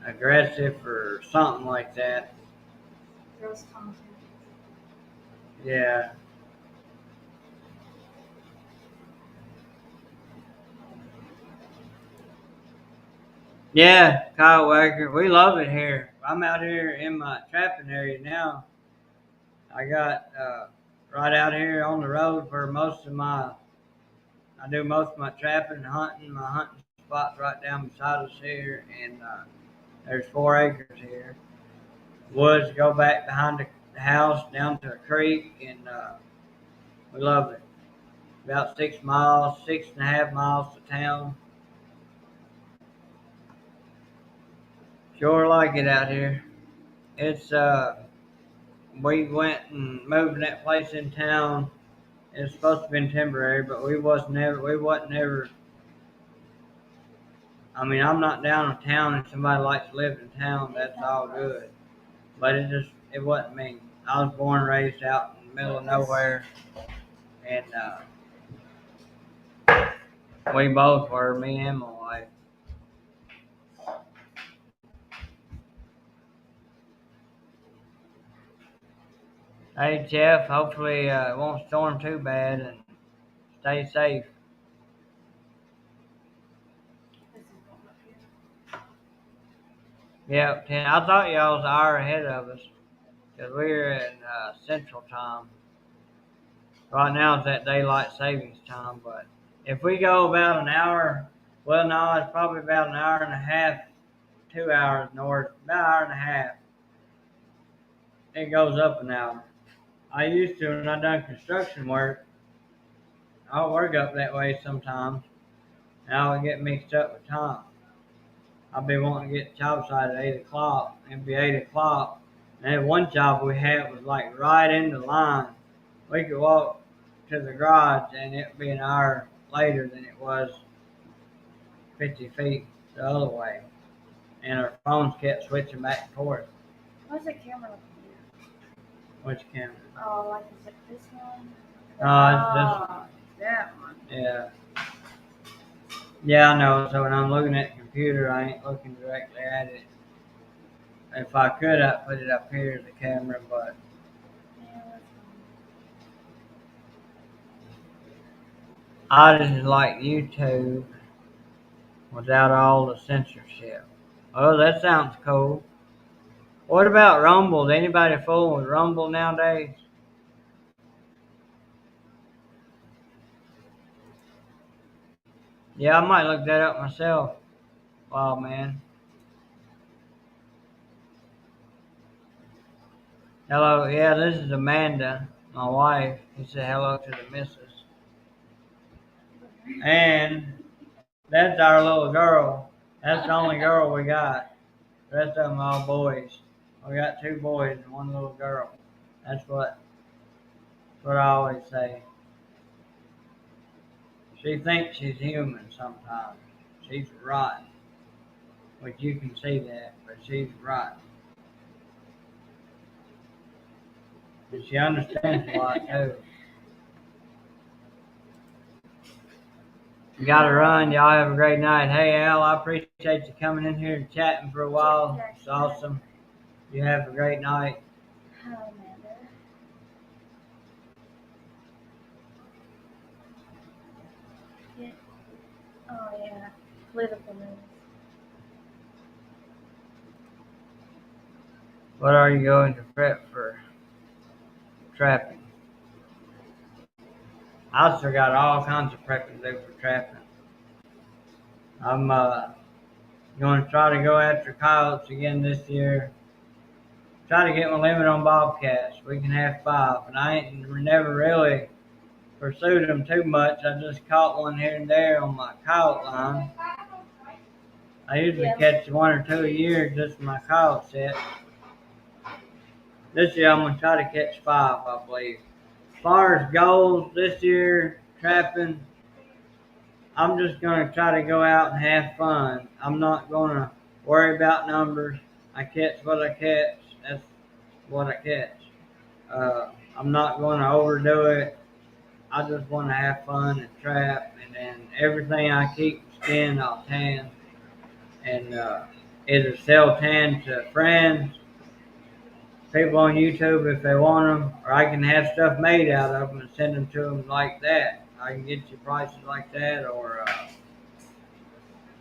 aggressive or something like that.
Gross content.
Yeah. Yeah, Kyle Wacker, we love it here. I'm out here in my trapping area now. I got right out here on the road where I do most of my trapping and hunting. My hunting spot's right down beside us here, and there's 4 acres here. Woods go back behind the house down to a creek, and we love it. About 6 miles, 6.5 miles to town. Sure like it out here. It's we went and moved in that place in town. It was supposed to have been temporary, but we wasn't ever. I mean, I'm not down in town. If somebody likes to live in town, that's all good. But it wasn't me. I was born and raised out in the middle of nowhere, and we both were, me and my wife. Hey Jeff, hopefully it won't storm too bad, and stay safe. Yep, 10. I thought y'all was an hour ahead of us because we're in Central Time. Right now it's at daylight savings time, but if we go about an hour Well, no, it's probably about an hour and a half, 2 hours north, about an hour and a half. It goes up an hour. I used to when I done construction work. I'll work up that way sometimes, and I would get mixed up with time. I'd be wanting to get the job site at 8 o'clock. It'd be 8 o'clock. And then one job we had was like right in the line. We could walk to the garage and it'd be an hour later than it was 50 feet the other way. And our phones kept switching back and forth.
What's the camera looking
Which camera?
at? Oh, like is it this one?
No,
That one.
yeah. Yeah, I know. So when I'm looking at the computer, I ain't looking directly at it. If I could, I'd put it up here, the camera, but
Yeah, that's
I just like YouTube without all the censorship. Oh, that sounds cool. What about Rumble? Is anybody fooling with Rumble nowadays? Yeah, I might look that up myself. Wow, man. Hello, yeah, this is Amanda, my wife. He said hello to the missus. And that's our little girl. That's the only girl we got. The rest of them all boys. We got 2 boys and 1 little girl. That's what I always say. She thinks she's human sometimes. She's rotten. But you can see that, but she's rotten. And she understands a lot too. You gotta run. Y'all have a great night. Hey Al, I appreciate you coming in here and chatting for a while. It's awesome. You have a great night.
Hi, Amanda. Yeah. Oh, yeah. Political news.
What are you going to prep for trapping? I still got all kinds of prepping to do for trapping. I'm going to try to go after coyotes again this year. Try to get my limit on bobcats. We can have 5, and I ain't never really pursued them too much. I just caught one here and there on my coyote line. I usually catch 1 or 2 a year just for my coyote set. This year I'm going to try to catch 5, I believe. As far as goals this year, trapping, I'm just going to try to go out and have fun. I'm not going to worry about numbers. I catch what I catch. That's what I catch. I'm not going to overdo it. I just want to have fun and trap. And then everything I keep skin, I'll tan. And either sell tan to friends, people on YouTube if they want them, or I can have stuff made out of them and send them to them like that. I can get you prices like that,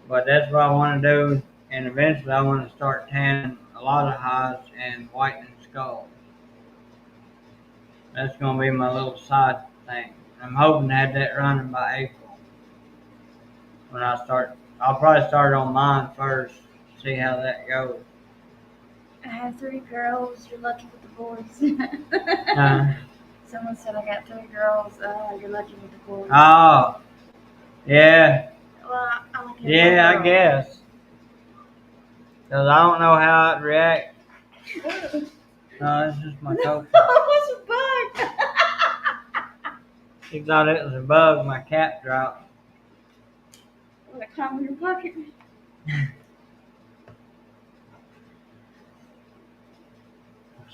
but that's what I want to do. And eventually I want to start tanning a lot of hides and whitening skulls. That's going to be my little side thing. I'm hoping to have that running by April. When I start, I'll probably start on mine first, see how that goes.
I have 3 girls. You're lucky with the boys. Someone said I got 3 girls. You're lucky with the boys.
Oh, yeah.
Well, I like it.
Yeah, I guess. Because I don't know how I'd react. No, it's just my coat.
Oh, it's a bug.
She thought it was a bug. My cap dropped.
Will it climb in your pocket?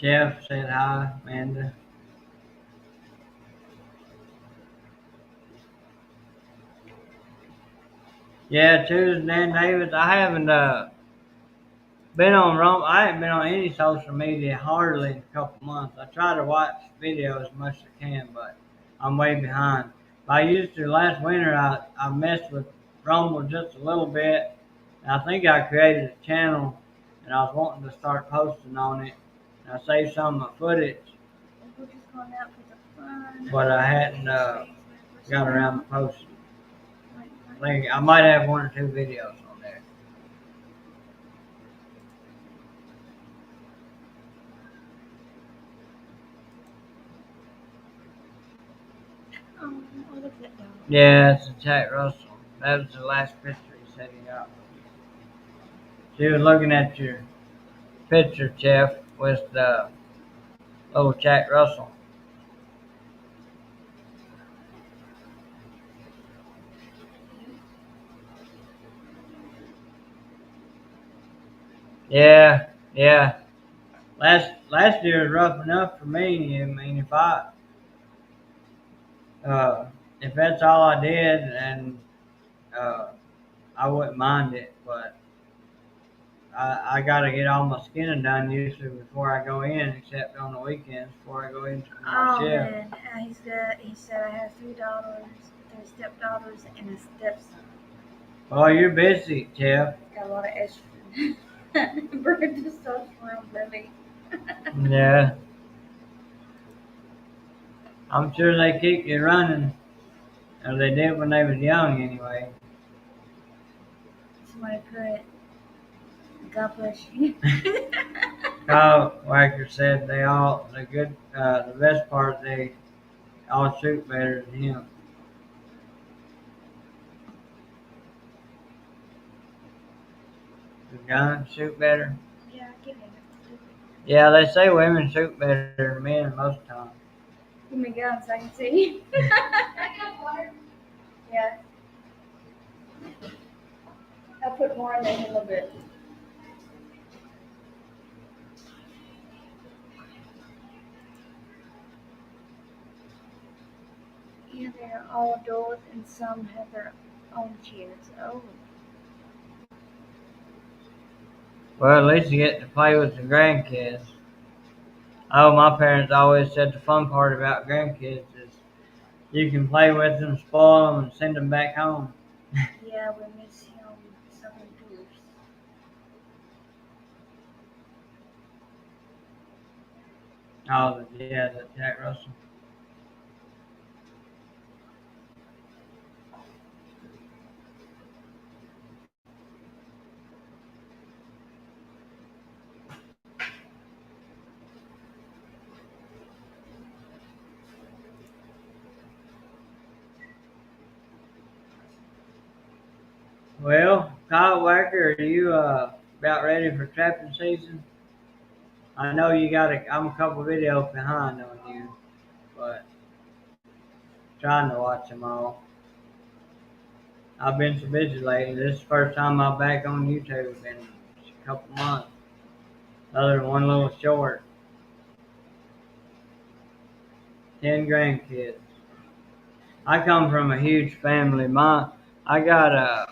Jeff said hi, Amanda. Yeah, Tuesday, Dan Davis. I haven't been on I haven't been on any social media hardly in a couple months. I try to watch videos as much as I can, but I'm way behind. I used to last winter. I messed with Rumble just a little bit, and I think I created a channel, and I was wanting to start posting on it. And I saved some of my footage,
We're just going out for the fun.
but I hadn't got around to posting. Like I might have 1 or 2 videos on there.
Oh, look at that dog.
Yeah, it's a Jack Russell. That was the last picture he said he got. She was looking at your picture, Jeff, with the little Jack Russell. Yeah, yeah. Last year was rough enough for me. I mean, uh, if that's all I did, and uh, I wouldn't mind it, but I got to get all my skinning done usually before I go in, except on the weekends before I go into my
Oh
shift.
man, he said I have 3 daughters, 3 stepdaughters, and a stepson.
Oh, you're busy, Jeff.
Got a lot of estrogen. Burning testosterone, baby.
Yeah, I'm sure they keep you running, or they did when they was young anyway.
Somebody put, God bless you.
Kyle Wacker said the best part, they all shoot better than him. The guns shoot better.
Yeah, give me
Yeah, they say women shoot better than men most times.
Give me guns so I can see. Yeah. I'll put more in there in a little bit. Yeah, they're all adults and some have their own chairs. Oh.
Well, at least you get to play with the grandkids. Oh, my parents always said the fun part about grandkids is you can play with them, spoil them, and send them back home.
Yeah, we miss him. Southern Tours.
Oh, yeah, the Jack Russell. Well, Kyle Wacker, are you about ready for trapping season? I know I'm a couple videos behind on you, but trying to watch them all. I've been so busy lately. This is the first time I'm back on YouTube in a couple months, other than one little short. 10 grandkids. I come from a huge family. I got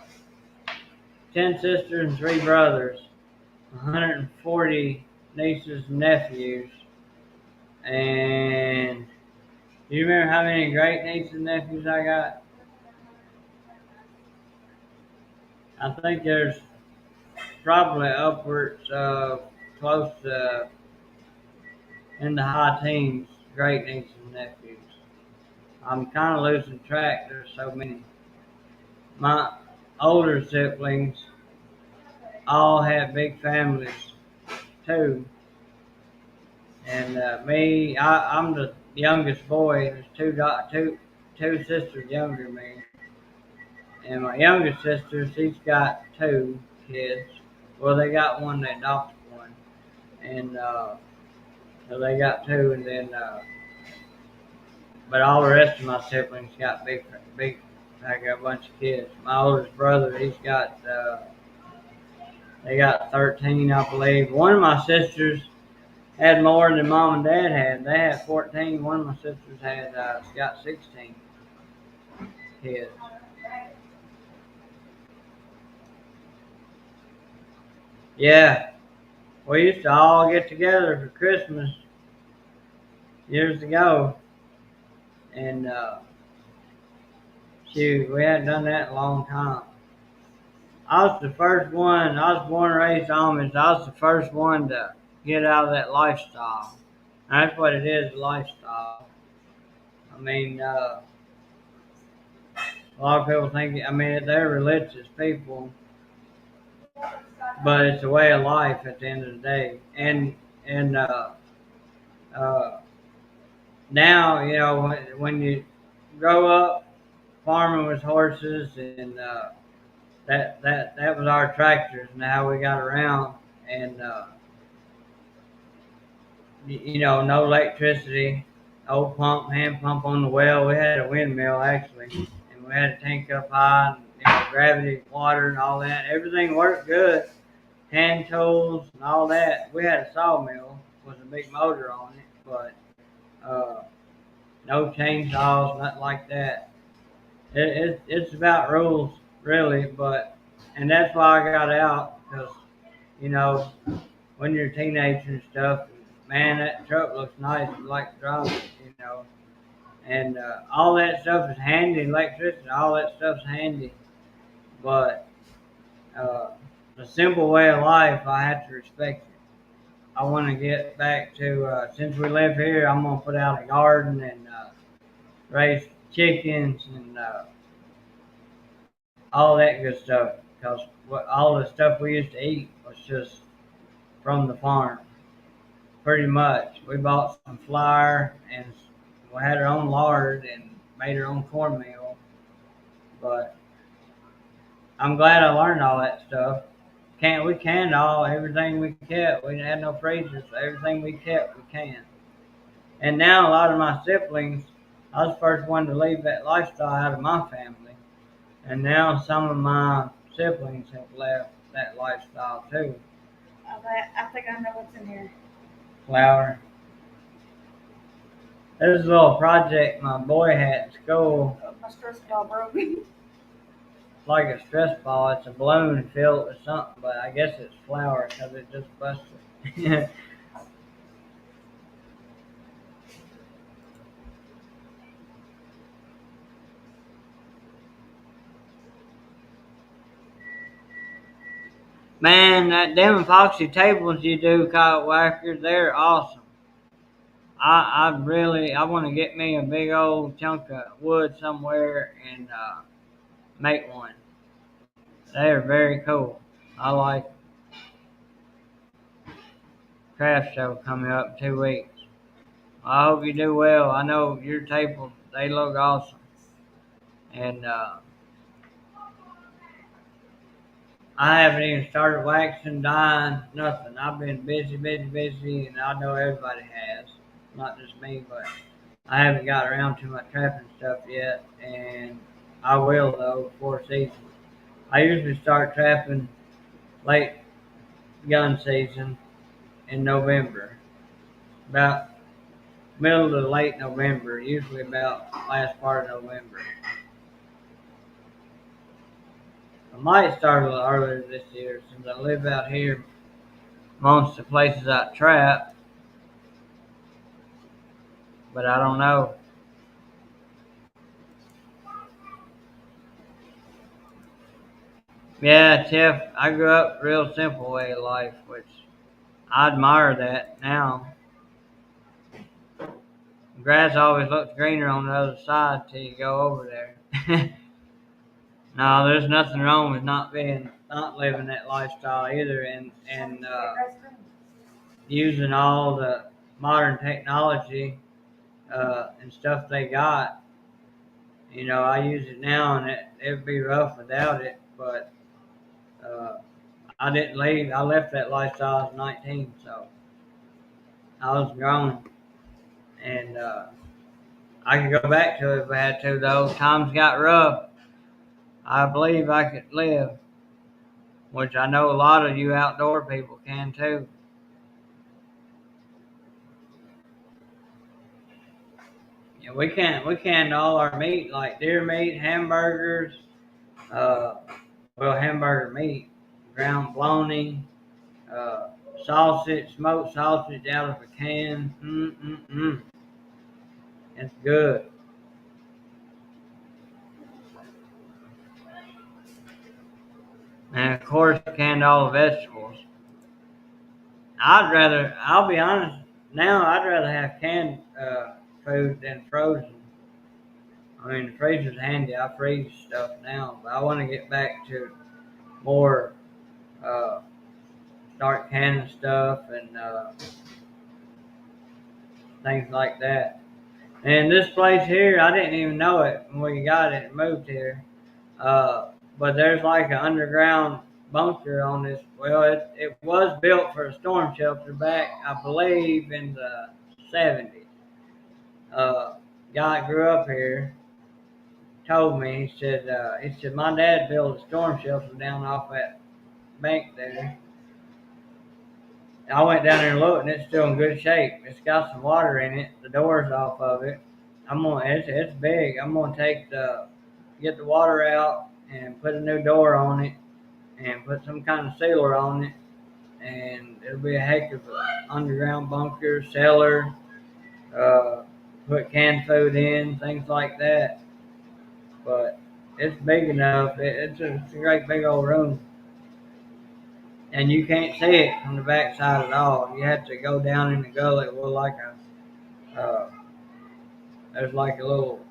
10 sisters and 3 brothers, 140 nieces and nephews, and do you remember how many great nieces and nephews I got? I think there's probably upwards of close to in the high teens great nieces and nephews. I'm kind of losing track. There's so many. My older siblings all had big families too, and I'm the youngest boy. There's two sisters younger than me, and my youngest sister, she's got 2 kids. Well, they got one, they adopted one, and so they got 2, and then but all the rest of my siblings got big. I got a bunch of kids. My oldest brother, they got 13, I believe. One of my sisters had more than mom and dad had. They had 14. One of my sisters got 16 kids. Yeah, we used to all get together for Christmas years ago, and shoot, we hadn't done that in a long time. I was the first one. I was born and raised Amish. I was the first one to get out of that lifestyle. And that's what it is, a lifestyle. I mean, A lot of people think, I mean, they're religious people, but it's a way of life at the end of the day. And uh, now, when you grow up farming with horses, and that was our tractors and how we got around, and no electricity, old pump, hand pump on the well. We had a windmill actually, and we had a tank up high, and, gravity, water, and all that. Everything worked good. Hand tools and all that. We had a sawmill with a big motor on it, but uh, no chainsaws, nothing like that. It's about rules, really, and that's why I got out, because you know when you're a teenager and stuff, man, that truck looks nice. You like to drive it. And all that stuff is handy. Electricity, all that stuff's handy, but uh, the simple way of life, I have to respect it. I want to get back to, since we live here, I'm gonna put out a garden and raise chickens and all that good stuff. Because all the stuff we used to eat was just from the farm, pretty much. We bought some flour and we had our own lard and made our own cornmeal. But I'm glad I learned all that stuff. We canned everything we kept. We didn't have no freezers, so everything we kept we canned. And now a lot of my siblings, I was the first one to leave that lifestyle out of my family. And now some of my siblings have left that lifestyle too.
I think I know what's in here.
Flour. This is a little project my boy had at school.
My stress ball broke.
Like a stress ball. It's a balloon filled with something, but I guess it's flour because it just busted. Man, them epoxy tables you do, Kyle Wacker, they're awesome. I want to get me a big old chunk of wood somewhere and make one. They are very cool. I like craft show coming up in 2 weeks. I hope you do well. I know your tables, they look awesome. And I haven't even started waxing, dyeing, nothing. I've been busy, busy, busy, and I know everybody has. Not just me, but I haven't got around to my trapping stuff yet, and I will though before season. I usually start trapping late gun season in November, about middle to late November, usually about last part of November. I might start a little earlier this year since I live out here most of the places I trap, but I don't know. Yeah, Jeff, I grew up real simple way of life, which I admire that now. Grass always looks greener on the other side till you go over there. No, there's nothing wrong with not living that lifestyle either, and using all the modern technology and stuff they got. I use it now, and it'd be rough without it. But uh, I didn't leave. I left that lifestyle at 19, so I was grown, and I could go back to it if I had to. Though times got rough, I believe I could live, which I know a lot of you outdoor people can too. Yeah, we canned all our meat, like deer meat, hamburgers, uh, hamburger meat, ground bologna, uh, sausage, smoked sausage out of a can. It's good. And of course, canned all the vegetables. I'll be honest, now I'd rather have canned food than frozen. I mean, the freezer's handy. I freeze stuff now, but I want to get back to more uh, start canning stuff and things like that. And this place here, I didn't even know it when we got it and moved here. Uh, but there's like an underground bunker on this. Well, it was built for a storm shelter back, I believe, in the 70s. Guy that grew up here told me, he said, my dad built a storm shelter down off that bank there. I went down there and looked, and it's still in good shape. It's got some water in it. The door's off of it. It's big. I'm gonna get the water out and put a new door on it and put some kind of sealer on it, and it'll be a heck of an underground bunker, cellar, uh, put canned food in, things like that. But it's big enough. It's a great big old room, and you can't see it from the backside at all. You have to go down in the gully with there's like a little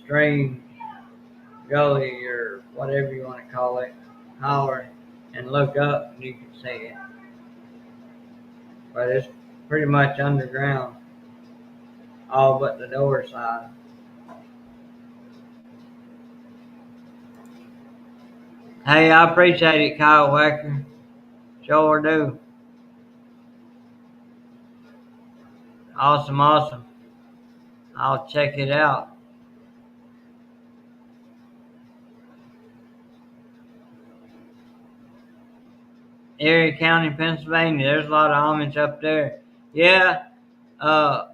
stream gully or whatever you want to call it, holler, and look up and you can see it. But it's pretty much underground, all but the door side. Hey, I appreciate it, Kyle Wacker. Sure do. Awesome, awesome. I'll check it out. Erie County, Pennsylvania. There's a lot of Amish up there. Yeah, uh,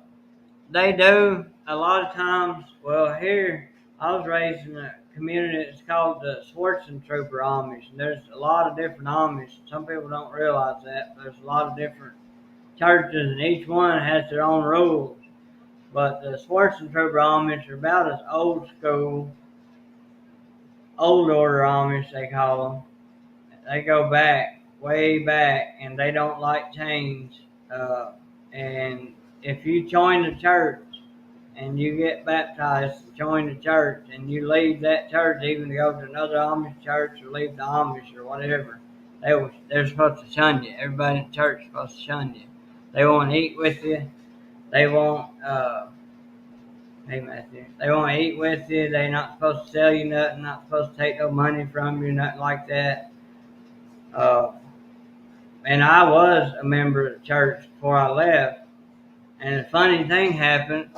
they do a lot of times. Well, here I was raised in a community. It's called the Trooper Amish, and there's a lot of different Amish. Some people don't realize that. There's a lot of different churches, and each one has their own rules. But the Trooper Amish are about as old school, old order Amish they call them. They go back, way back, and they don't like change. And if you join the church and you get baptized and join the church and you leave that church even to go to another Amish church or leave the Amish or whatever, they're supposed to shun you. Everybody in the church is supposed to shun you. They won't eat with you. They won't, hey Matthew, they won't eat with you. They're not supposed to sell you nothing, not supposed to take no money from you, nothing like that. And I was a member of the church before I left. And a funny thing happened.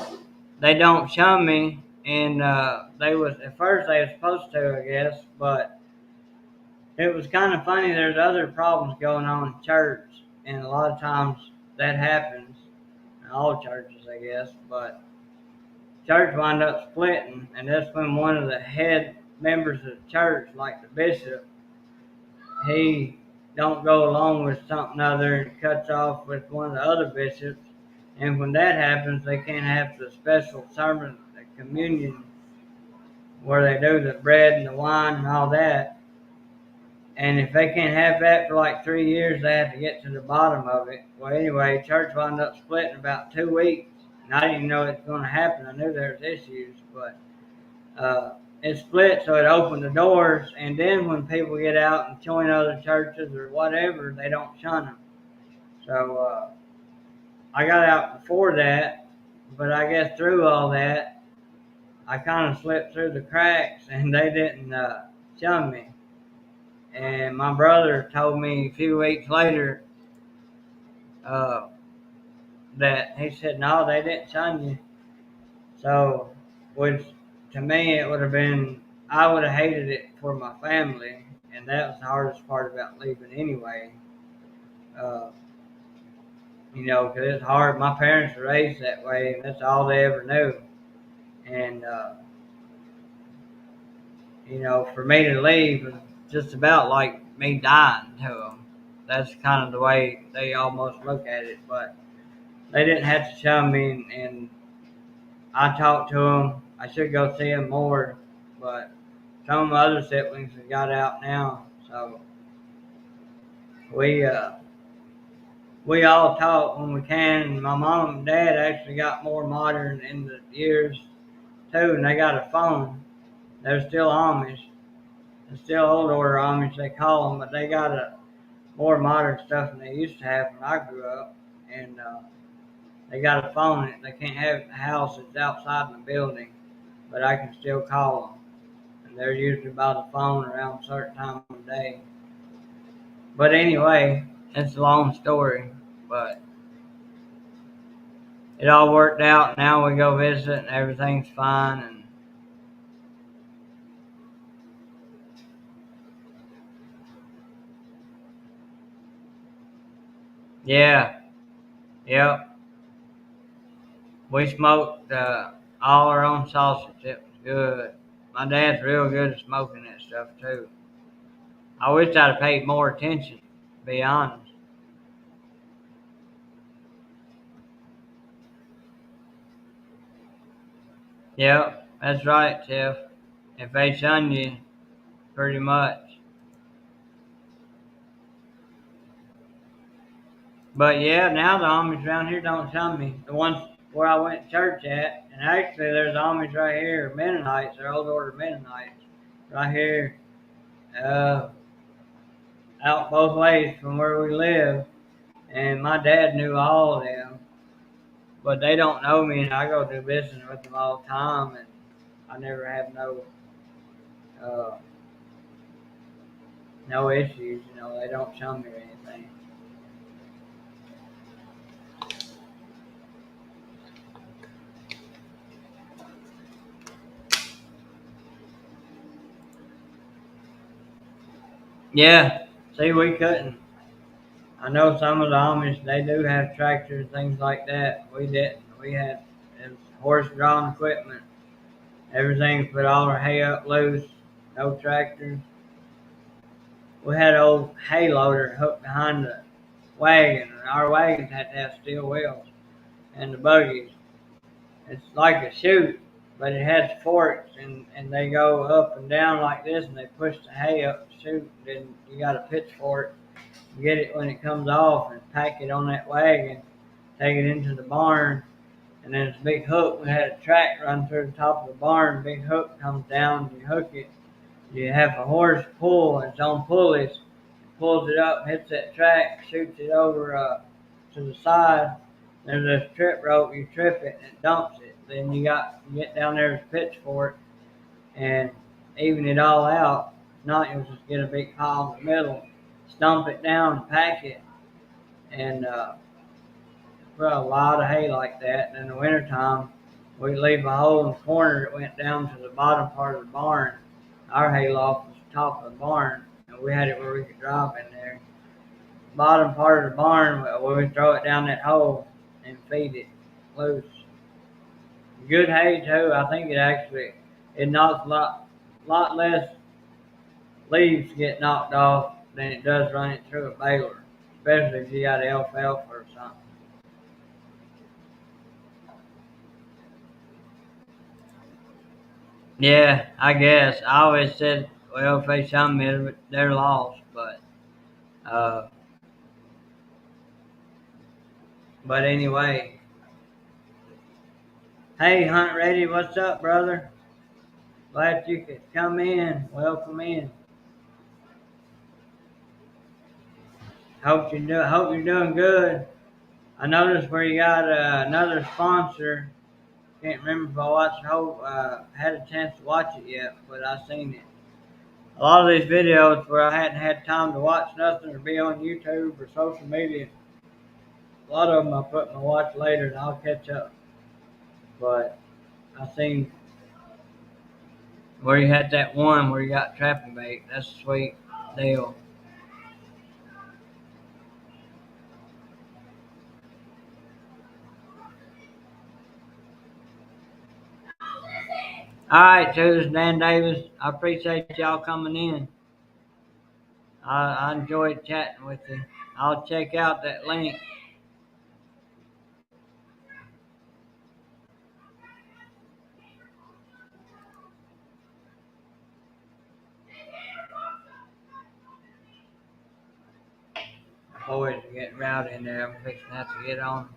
They don't shun me, and at first they were supposed to, I guess, but it was kind of funny. There's other problems going on in church, and a lot of times that happens in all churches, I guess. But church wound up splitting, and that's when one of the head members of the church, like the bishop, he don't go along with something other and cuts off with one of the other bishops. And when that happens, they can't have the special sermon, the communion, where they do the bread and the wine and all that. And if they can't have that for like 3 years, they have to get to the bottom of it. Well, anyway, church wound up splitting about 2 weeks. And I didn't even know it was going to happen. I knew there was issues, but it split, so it opened the doors. And then when people get out and join other churches or whatever, they don't shun them. So I got out before that, but I guess through all that, I kind of slipped through the cracks, and they didn't shun me. And my brother told me a few weeks later that he said, no, they didn't shun you. So, which to me, it would have been, I would have hated it for my family, and that was the hardest part about leaving anyway. Because it's hard. My parents were raised that way, and that's all they ever knew. And, for me to leave was just about like me dying to them. That's kind of the way they almost look at it. But they didn't have to shun me, and I talked to them. I should go see them more, but some of my other siblings have got out now, so we all talk when we can. And my mom and dad actually got more modern in the years. too, and they got a phone. They're still Amish. They're still old order Amish, they call them, but they got a more modern stuff than they used to have when I grew up. And they got a phone. They can't have it in the house. It's outside the building, but I can still call them. And they're usually by the phone around a certain time of the day. But anyway, it's a long story. But it all worked out. Now we go visit and everything's fine. And yeah, yep. We smoked all our own sausage. It was good. My dad's real good at smoking that stuff too. I wish I'd have paid more attention, to be honest. Yep, that's right, Tiff. If they shun you, pretty much. But yeah, now the Amish around here don't shun me. The ones where I went to church at, and actually there's Amish right here, Mennonites, they're old order Mennonites, right here, uh, out both ways from where we live. And my dad knew all of them, but they don't know me, and I go do business with them all the time, and I never have uh, no issues. You know, they don't shun me or anything. Yeah, see, we couldn't. I know some of the Amish, they do have tractors and things like that. We didn't. We had horse-drawn equipment. Everything put all our hay up loose. No tractors. We had an old hay loader hooked behind the wagon, and our wagons had to have steel wheels. And the buggies, it's like a chute, but it has forks, and they go up and down like this, and they push the hay up the chute. Then you got a pitchfork, get it when it comes off, and pack it on that wagon, take it into the barn, and then it's a big hook. We had a track run through the top of the barn. Big hook comes down, you hook it. You have a horse pull, and it's on pulleys. It pulls it up, hits that track, shoots it over to the side. There's this trip rope. You trip it, and it dumps it. Then you get down there with a pitchfork and even it all out. If not, you'll just get a big pile in the middle, stump it down, pack it, and put a lot of hay like that. And in the wintertime, we leave a hole in the corner that went down to the bottom part of the barn. Our hay loft was the top of the barn, and we had it where we could drive in there. Bottom part of the barn, where we throw it down that hole and feed it loose. Good hay too. I think it knocks lot less leaves get knocked off than it does running through a baler, especially if you got alfalfa or something. Yeah, I guess. I always said, well, if they shun me, they're lost. Uh, but anyway, hey, Hunt Ready, what's up, brother? Glad you could come in. Welcome in. Hope you're doing good. I noticed where you got another sponsor. Can't remember if I watched had a chance to watch it yet, but I seen it. A lot of these videos where I hadn't had time to watch nothing or be on YouTube or social media, a lot of them I put my watch later and I'll catch up. But I seen where you had that one where you got trapping bait. That's a sweet deal. All right, this is Dan Davis. I appreciate y'all coming in. I enjoyed chatting with you. I'll check out that link. Boys are getting rowdy in there. I'm fixing to have to get on.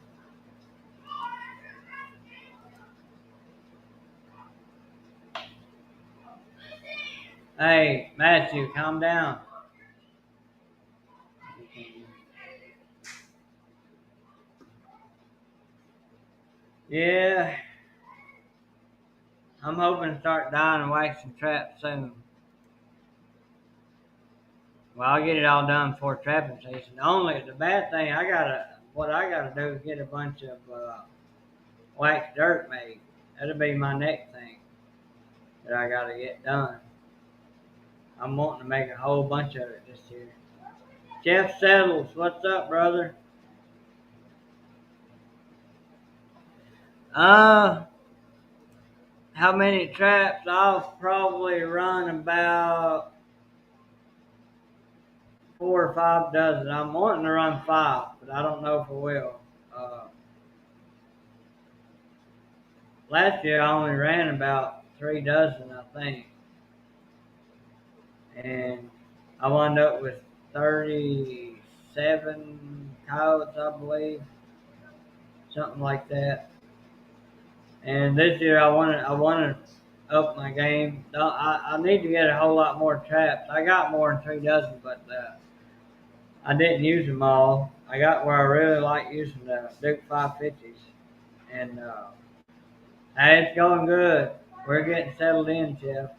Hey, Matthew, calm down. Yeah, I'm hoping to start dying and waxing traps soon. Well, I'll get it all done before trapping season. The bad thing what I gotta do is get a bunch of wax dirt made. That'll be my next thing that I gotta get done. I'm wanting to make a whole bunch of it this year. Jeff Settles, what's up, brother? Uh, how many traps? I'll probably run about 4 or 5 dozen. I'm wanting to run 5, but I don't know if I will. Uh, Last year I only ran about 3 dozen, I think, and I wound up with 37 coyotes, I believe, something like that. And this year I want to up my game. I need to get a whole lot more traps. I got more than 3 dozen, but I didn't use them all. I got where I really like using the Duke 550s, and hey, it's going good. We're getting settled in, Jeff.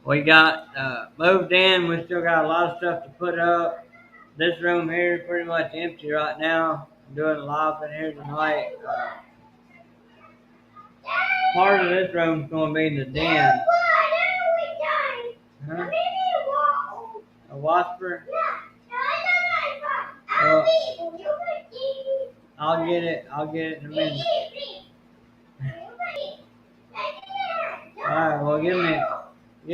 We got moved in. We still got a lot of stuff to put up. This room here is pretty much empty right now. I'm doing a live in here tonight. Part of this room is going to be the den. Huh? A whisper? I'll get it. I'll get it in a minute. All right. Well, give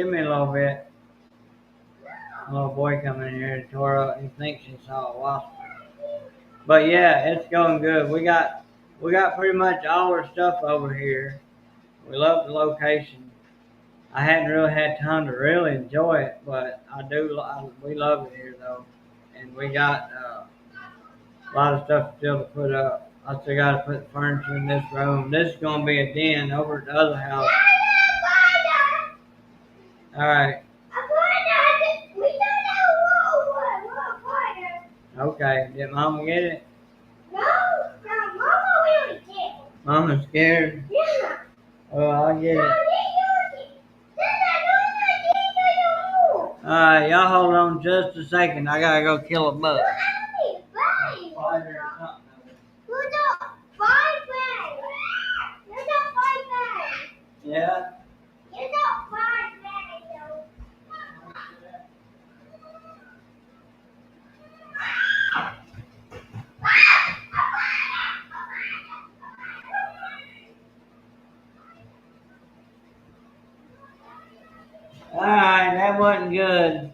me a little bit. A little boy coming in here and tore up. He thinks he saw a wasp. But yeah, it's going good. We got pretty much all our stuff over here. We love the location. I hadn't really had time to really enjoy it, but we love it here though, and we got a lot of stuff still to put up. I still got to put furniture in this room. This is going to be a den over at the other house. All right. Okay. Did Mama get it? No, Mama really scared. Mama's scared? Yeah. Oh, I'll get it. Alright, y'all hold on just a second. I gotta go kill a bug. Yeah? Alright, that wasn't good.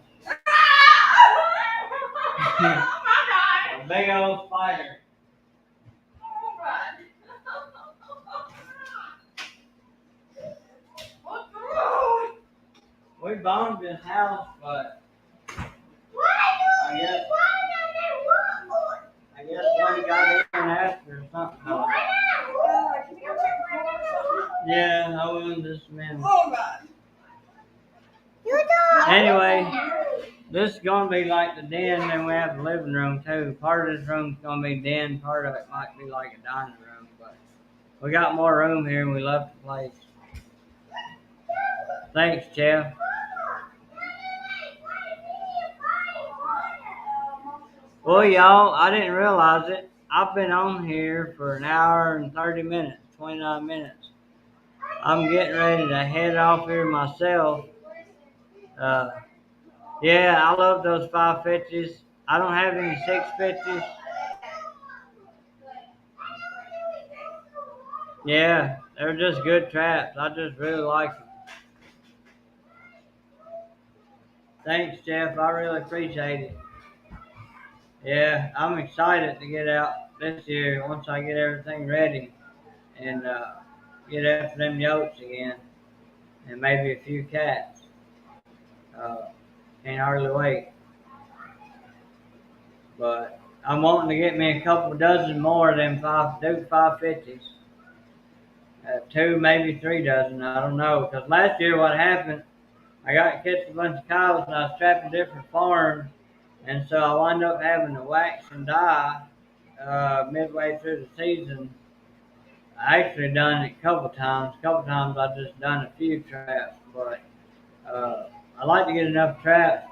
A big old spider. We bombed this house, but I guess one got in after or something. Yeah, I will in just a minute. Anyway, this is gonna be like the den, and we have the living room too. Part of this room's gonna be den, part of it might be like a dining room, but we got more room here and we love the place. Thanks, Jeff. Well, y'all, I didn't realize it. I've been on here for an hour and 30 minutes, 29 minutes. I'm getting ready to head off here myself. Yeah, I love those 550s. I don't have any 650s. Yeah, they're just good traps. I just really like them. Thanks, Jeff. I really appreciate it. Yeah, I'm excited to get out this year once I get everything ready and get after them yotes again and maybe a few cats. Can't hardly wait. But I'm wanting to get me a couple dozen more of them Duke 550s. 2, maybe 3 dozen. I don't know. Because last year what happened, I got to catch a bunch of cows and I was trapping different farms. And so I wound up having to wax and dye midway through the season. I actually done it a couple times. A couple times I just done a few traps. But I like to get enough traps.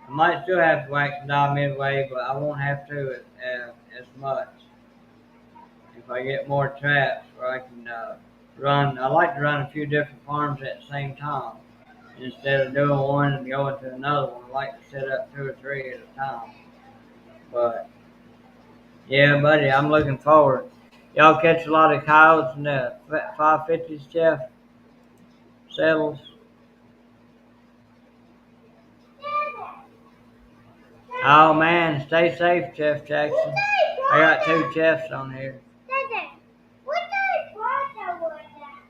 I might still have to wax and dye midway, but I won't have to as much. If I get more traps where I can run, I like to run a few different farms at the same time. Instead of doing one and going to another one, I like to set up 2 or 3 at a time. But yeah, buddy, I'm looking forward. Y'all catch a lot of coyotes in the 550s, Jeff? Settles? Oh man, stay safe, Jeff Jackson. I got 2 Jeffs on here.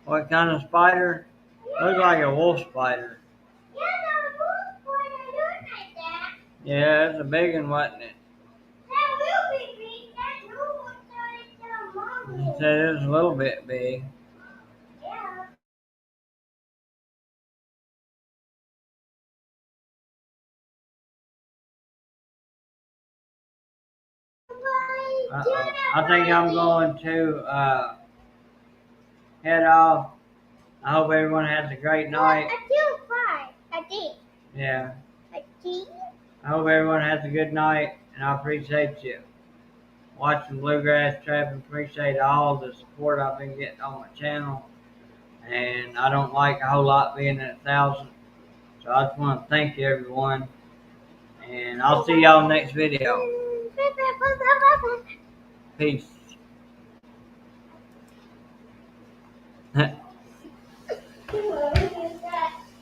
What kind of spider? Looks like a wolf spider. Yeah, it's a big one, wasn't it? He said it was a little bit big. I think I'm going to head off. I hope everyone has a great night. I did. Yeah. I hope everyone has a good night, and I appreciate you watching Bluegrass Trapping. Appreciate all the support I've been getting on my channel, and I don't like a whole lot being at 1,000. So I just want to thank you, everyone, and I'll see y'all next video. Peace.